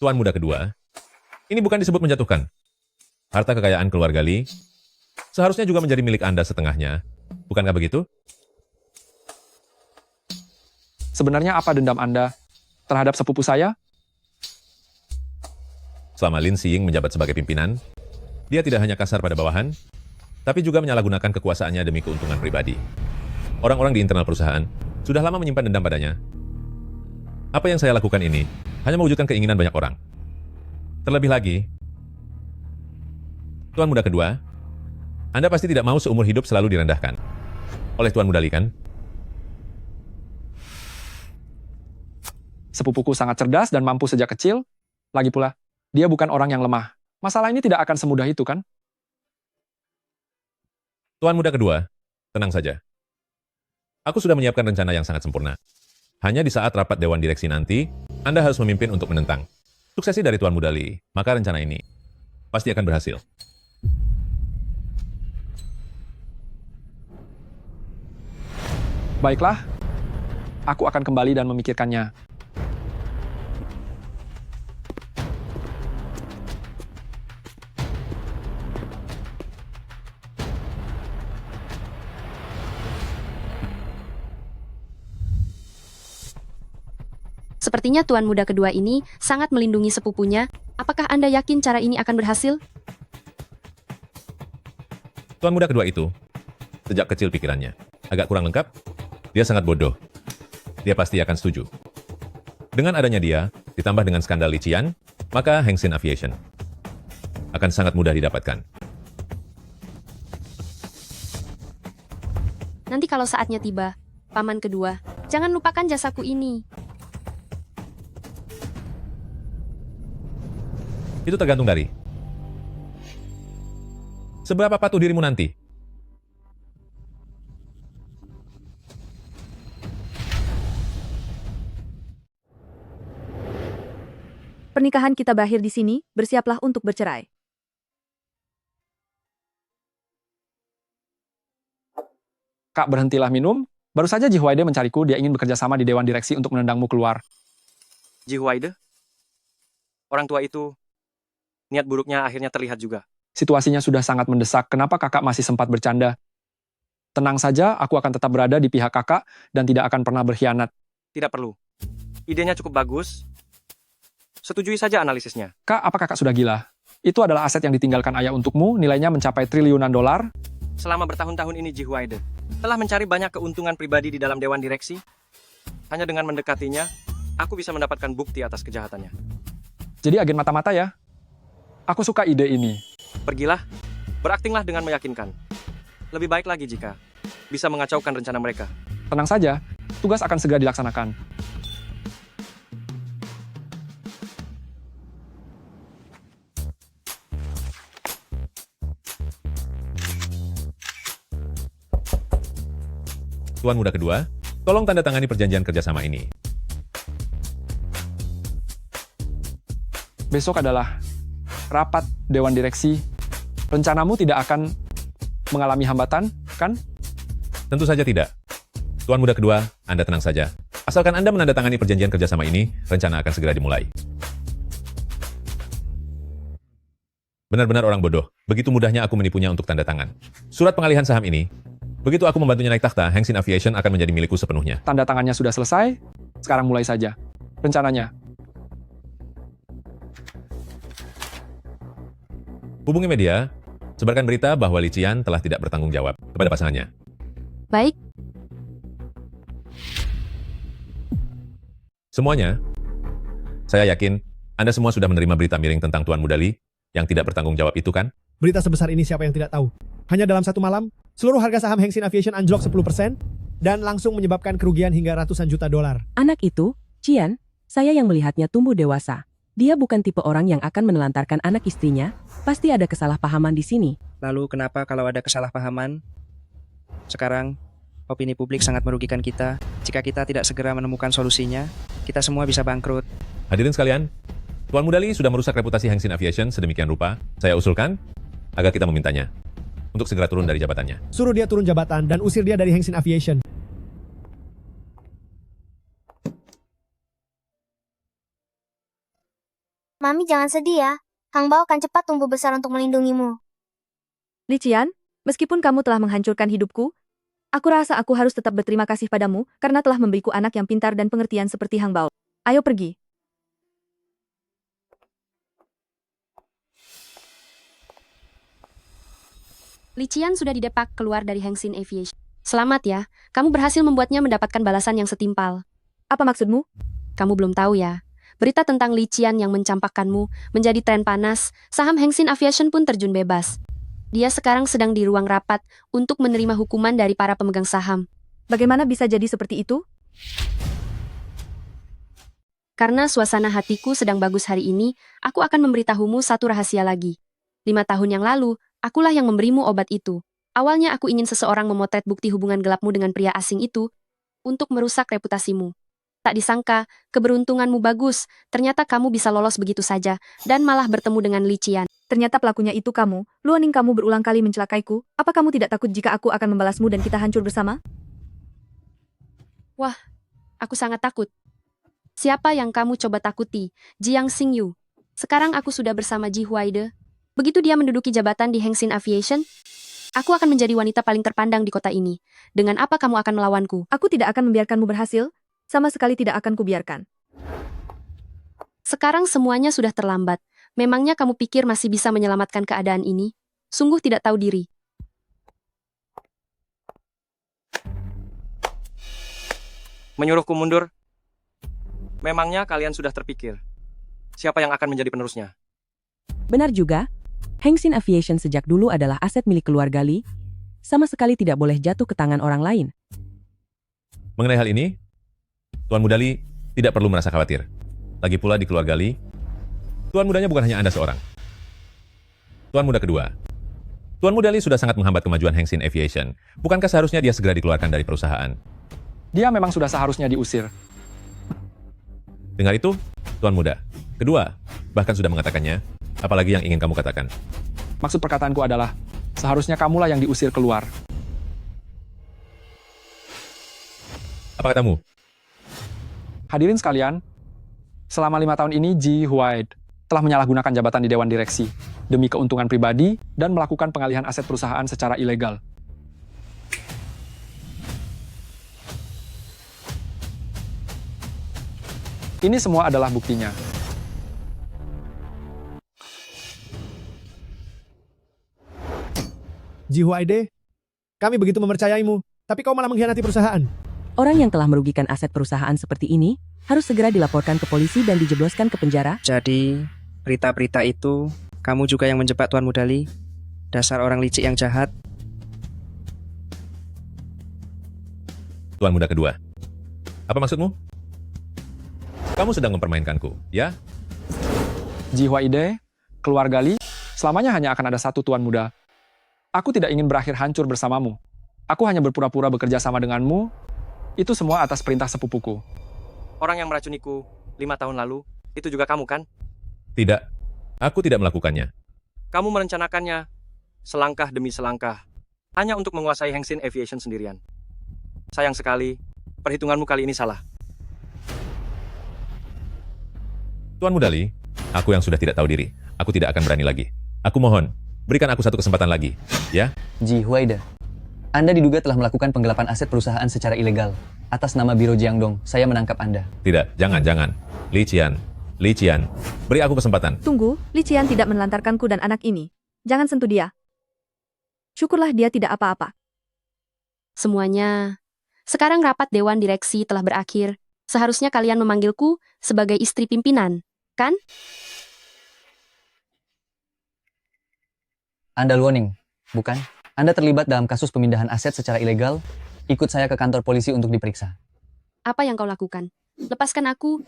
Tuan muda kedua, ini bukan disebut menjatuhkan. Harta kekayaan keluarga Li seharusnya juga menjadi milik Anda setengahnya. Bukankah begitu? Sebenarnya apa dendam Anda terhadap sepupu saya? Selama Lin Xiying menjabat sebagai pimpinan, dia tidak hanya kasar pada bawahan, tapi juga menyalahgunakan kekuasaannya demi keuntungan pribadi. Orang-orang di internal perusahaan sudah lama menyimpan dendam padanya. Apa yang saya lakukan ini hanya mewujudkan keinginan banyak orang. Terlebih lagi, Tuan muda kedua, Anda pasti tidak mau seumur hidup selalu direndahkan oleh Tuan muda Li, kan? Sepupuku sangat cerdas dan mampu sejak kecil. Lagi pula, dia bukan orang yang lemah. Masalah ini tidak akan semudah itu, kan? Tuan muda kedua, tenang saja. Aku sudah menyiapkan rencana yang sangat sempurna. Hanya di saat rapat Dewan Direksi nanti, Anda harus memimpin untuk menentang suksesi dari Tuan muda Li. Maka rencana ini pasti akan berhasil. Baiklah, aku akan kembali dan memikirkannya. Sepertinya tuan muda kedua ini sangat melindungi sepupunya. Apakah Anda yakin cara ini akan berhasil? Tuan muda kedua itu, sejak kecil pikirannya agak kurang lengkap, dia sangat bodoh. Dia pasti akan setuju. Dengan adanya dia, ditambah dengan skandal Li Qian, maka Heng Xin Aviation akan sangat mudah didapatkan. Nanti kalau saatnya tiba, paman kedua, jangan lupakan jasaku ini. Itu tergantung dari seberapa patuh dirimu nanti. Pernikahan kita berakhir di sini, bersiaplah untuk bercerai. Kak, berhentilah minum. Baru saja Ji Huaide mencariku, dia ingin bekerja sama di Dewan Direksi untuk menendangmu keluar. Ji Huaide? Orang tua itu, niat buruknya akhirnya terlihat juga. Situasinya sudah sangat mendesak, kenapa kakak masih sempat bercanda? Tenang saja, aku akan tetap berada di pihak kakak dan tidak akan pernah berkhianat. Tidak perlu. Idenya cukup bagus. Setujui saja analisisnya. Kak, apa kakak sudah gila? Itu adalah aset yang ditinggalkan ayah untukmu, nilainya mencapai triliunan dolar. Selama bertahun-tahun ini Ji Huaide telah mencari banyak keuntungan pribadi di dalam Dewan Direksi. Hanya dengan mendekatinya, aku bisa mendapatkan bukti atas kejahatannya. Jadi agen mata-mata ya? Aku suka ide ini. Pergilah, beraktinglah dengan meyakinkan. Lebih baik lagi jika bisa mengacaukan rencana mereka. Tenang saja, tugas akan segera dilaksanakan. Tuan muda kedua, tolong tanda tangani perjanjian kerjasama ini. Besok adalah rapat Dewan Direksi. Rencanamu tidak akan mengalami hambatan, kan? Tentu saja tidak. Tuan muda kedua, Anda tenang saja. Asalkan Anda menandatangani perjanjian kerjasama ini, rencana akan segera dimulai. Benar-benar orang bodoh. Begitu mudahnya aku menipunya untuk tanda tangan. Surat pengalihan saham ini, begitu aku membantunya naik takhta, Hengsin Aviation akan menjadi milikku sepenuhnya. Tanda tangannya sudah selesai, sekarang mulai saja. Rencananya. Hubungi media, sebarkan berita bahwa Li Qian telah tidak bertanggung jawab kepada pasangannya. Baik, Semuanya, saya yakin Anda semua sudah menerima berita miring tentang Tuan Muda Li yang tidak bertanggung jawab itu kan? Berita sebesar ini siapa yang tidak tahu? Hanya dalam satu malam, seluruh harga saham Hengsin Aviation anjlok 10% dan langsung menyebabkan kerugian hingga ratusan juta dolar. Anak itu, Qian, saya yang melihatnya tumbuh dewasa. Dia bukan tipe orang yang akan menelantarkan anak istrinya, pasti ada kesalahpahaman di sini. Lalu kenapa kalau ada kesalahpahaman? Sekarang, opini publik sangat merugikan kita. Jika kita tidak segera menemukan solusinya, kita semua bisa bangkrut. Hadirin sekalian, Tuan Muda Li sudah merusak reputasi Hengsin Aviation sedemikian rupa, saya usulkan agar kita memintanya untuk segera turun dari jabatannya. Suruh dia turun jabatan dan usir dia dari Hengsin Aviation. Mami jangan sedih ya. Hang Bao akan cepat tumbuh besar untuk melindungimu. Li Qian, meskipun kamu telah menghancurkan hidupku, aku rasa aku harus tetap berterima kasih padamu karena telah memberiku anak yang pintar dan pengertian seperti Hang Bao. Ayo pergi. Li Qian sudah didepak keluar dari Hengsin Aviation. Selamat ya, kamu berhasil membuatnya mendapatkan balasan yang setimpal. Apa maksudmu? Kamu belum tahu ya. Berita tentang Li Qian yang mencampakkanmu menjadi tren panas, saham Hengsin Aviation pun terjun bebas. Dia sekarang sedang di ruang rapat untuk menerima hukuman dari para pemegang saham. Bagaimana bisa jadi seperti itu? Karena suasana hatiku sedang bagus hari ini, aku akan memberitahumu satu rahasia lagi. 5 tahun yang lalu, akulah yang memberimu obat itu. Awalnya aku ingin seseorang memotret bukti hubungan gelapmu dengan pria asing itu untuk merusak reputasimu. Tak disangka, keberuntunganmu bagus. Ternyata kamu bisa lolos begitu saja dan malah bertemu dengan Li Qian. Ternyata pelakunya itu kamu. Luoning, kamu berulang kali mencelakaiku. Apa kamu tidak takut jika aku akan membalasmu dan kita hancur bersama? Wah, aku sangat takut. Siapa yang kamu coba takuti? Jiang Xingyu. Sekarang aku sudah bersama Ji Huaide. Begitu dia menduduki jabatan di Hengsin Aviation, aku akan menjadi wanita paling terpandang di kota ini. Dengan apa kamu akan melawanku? Aku tidak akan membiarkanmu berhasil. Sama sekali tidak akan kubiarkan. Sekarang semuanya sudah terlambat. Memangnya kamu pikir masih bisa menyelamatkan keadaan ini? Sungguh tidak tahu diri. Menyuruhku mundur? Memangnya kalian sudah terpikir siapa yang akan menjadi penerusnya? Benar juga, Hengsin Aviation sejak dulu adalah aset milik keluarga Li, sama sekali tidak boleh jatuh ke tangan orang lain. Mengenai hal ini, Tuan Muda Li tidak perlu merasa khawatir. Lagi pula di keluarga Li, Tuan Mudanya bukan hanya Anda seorang. Tuan Muda kedua, Tuan Muda Li sudah sangat menghambat kemajuan Hengsin Aviation. Bukankah seharusnya dia segera dikeluarkan dari perusahaan? Dia memang sudah seharusnya diusir. Dengar itu, Tuan Muda. Kedua, bahkan sudah mengatakannya, apalagi yang ingin kamu katakan? Maksud perkataanku adalah, seharusnya kamulah yang diusir keluar. Apa katamu? Hadirin sekalian, selama 5 tahun ini Ji Huaide telah menyalahgunakan jabatan di Dewan Direksi demi keuntungan pribadi dan melakukan pengalihan aset perusahaan secara ilegal. Ini semua adalah buktinya. Ji Huaide, kami begitu mempercayaimu, tapi kau malah mengkhianati perusahaan. Orang yang telah merugikan aset perusahaan seperti ini harus segera dilaporkan ke polisi dan dijebloskan ke penjara. Jadi, berita-berita itu, kamu juga yang menjebak Tuan Muda Li? Dasar orang licik yang jahat. Tuan Muda kedua, apa maksudmu? Kamu sedang mempermainkanku, ya? Ji Huaide, keluarga Li, selamanya hanya akan ada satu Tuan Muda. Aku tidak ingin berakhir hancur bersamamu. Aku hanya berpura-pura bekerja sama denganmu. Itu semua atas perintah sepupuku. Orang yang meracuniku 5 tahun lalu, itu juga kamu kan? Tidak, aku tidak melakukannya. Kamu merencanakannya selangkah demi selangkah, hanya untuk menguasai Hengsin Aviation sendirian. Sayang sekali, perhitunganmu kali ini salah. Tuan Muda Lee, aku yang sudah tidak tahu diri. Aku tidak akan berani lagi. Aku mohon, berikan aku satu kesempatan lagi, ya? Ji Huaida, Anda diduga telah melakukan penggelapan aset perusahaan secara ilegal. Atas nama Biro Jiangdong, saya menangkap Anda. Tidak, jangan. Li Qian, beri aku kesempatan. Tunggu, Li Qian tidak menelantarkanku dan anak ini. Jangan sentuh dia. Syukurlah dia tidak apa-apa. Semuanya. Sekarang rapat Dewan Direksi telah berakhir. Seharusnya kalian memanggilku sebagai istri pimpinan, kan? Anda Luoning, bukan? Anda terlibat dalam kasus pemindahan aset secara ilegal. Ikut saya ke kantor polisi untuk diperiksa. Apa yang kau lakukan? Lepaskan aku.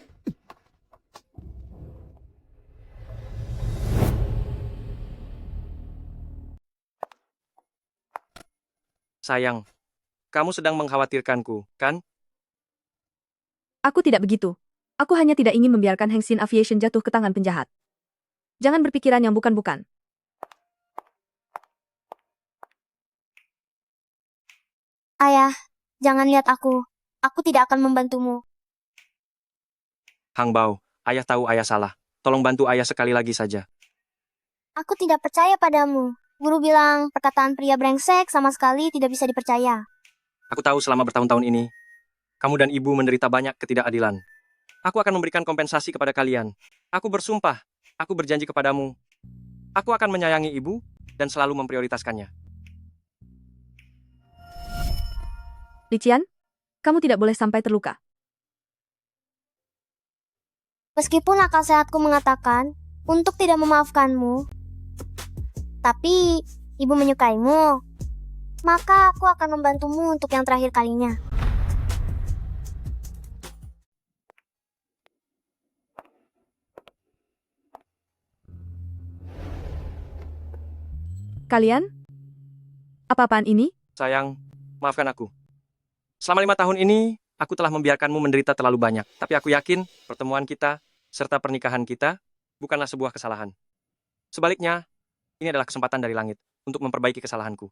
Sayang, kamu sedang mengkhawatirkanku, kan? Aku tidak begitu. Aku hanya tidak ingin membiarkan Hengsin Aviation jatuh ke tangan penjahat. Jangan berpikiran yang bukan-bukan. Ayah, jangan lihat aku. Aku tidak akan membantumu. Hang Bao, ayah tahu ayah salah. Tolong bantu ayah sekali lagi saja. Aku tidak percaya padamu. Guru bilang perkataan pria brengsek sama sekali tidak bisa dipercaya. Aku tahu selama bertahun-tahun ini, kamu dan ibu menderita banyak ketidakadilan. Aku akan memberikan kompensasi kepada kalian. Aku bersumpah, aku berjanji kepadamu. Aku akan menyayangi ibu dan selalu memprioritaskannya. Li Qian, kamu tidak boleh sampai terluka. Meskipun akal sehatku mengatakan untuk tidak memaafkanmu, tapi ibu menyukaimu, maka aku akan membantumu untuk yang terakhir kalinya. Kalian? Apa-apaan ini? Sayang, maafkan aku. Selama 5 tahun ini, aku telah membiarkanmu menderita terlalu banyak. Tapi aku yakin pertemuan kita, serta pernikahan kita, bukanlah sebuah kesalahan. Sebaliknya, ini adalah kesempatan dari langit untuk memperbaiki kesalahanku.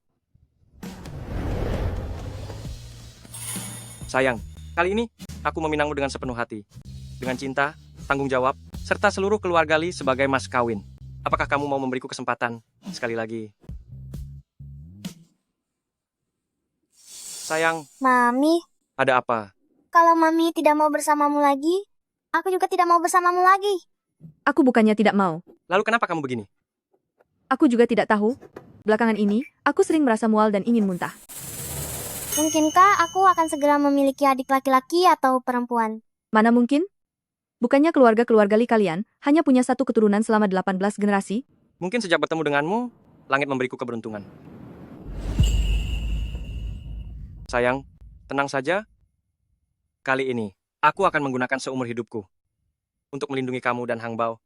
Sayang, kali ini aku meminangmu dengan sepenuh hati. Dengan cinta, tanggung jawab, serta seluruh keluarga Li sebagai mas kawin. Apakah kamu mau memberiku kesempatan? Sekali lagi. Sayang. Mami, Ada apa? kalau Mami tidak mau bersamamu lagi, aku juga tidak mau bersamamu lagi. Aku bukannya tidak mau. Lalu kenapa kamu begini? Aku juga tidak tahu. Belakangan ini, aku sering merasa mual dan ingin muntah. Mungkinkah aku akan segera memiliki adik laki-laki atau perempuan? Mana mungkin? Bukannya keluarga-keluarga Li kalian hanya punya satu keturunan selama 18 generasi? Mungkin sejak bertemu denganmu, langit memberiku keberuntungan. Sayang, tenang saja. Kali ini, aku akan menggunakan seumur hidupku untuk melindungi kamu dan Hang Bao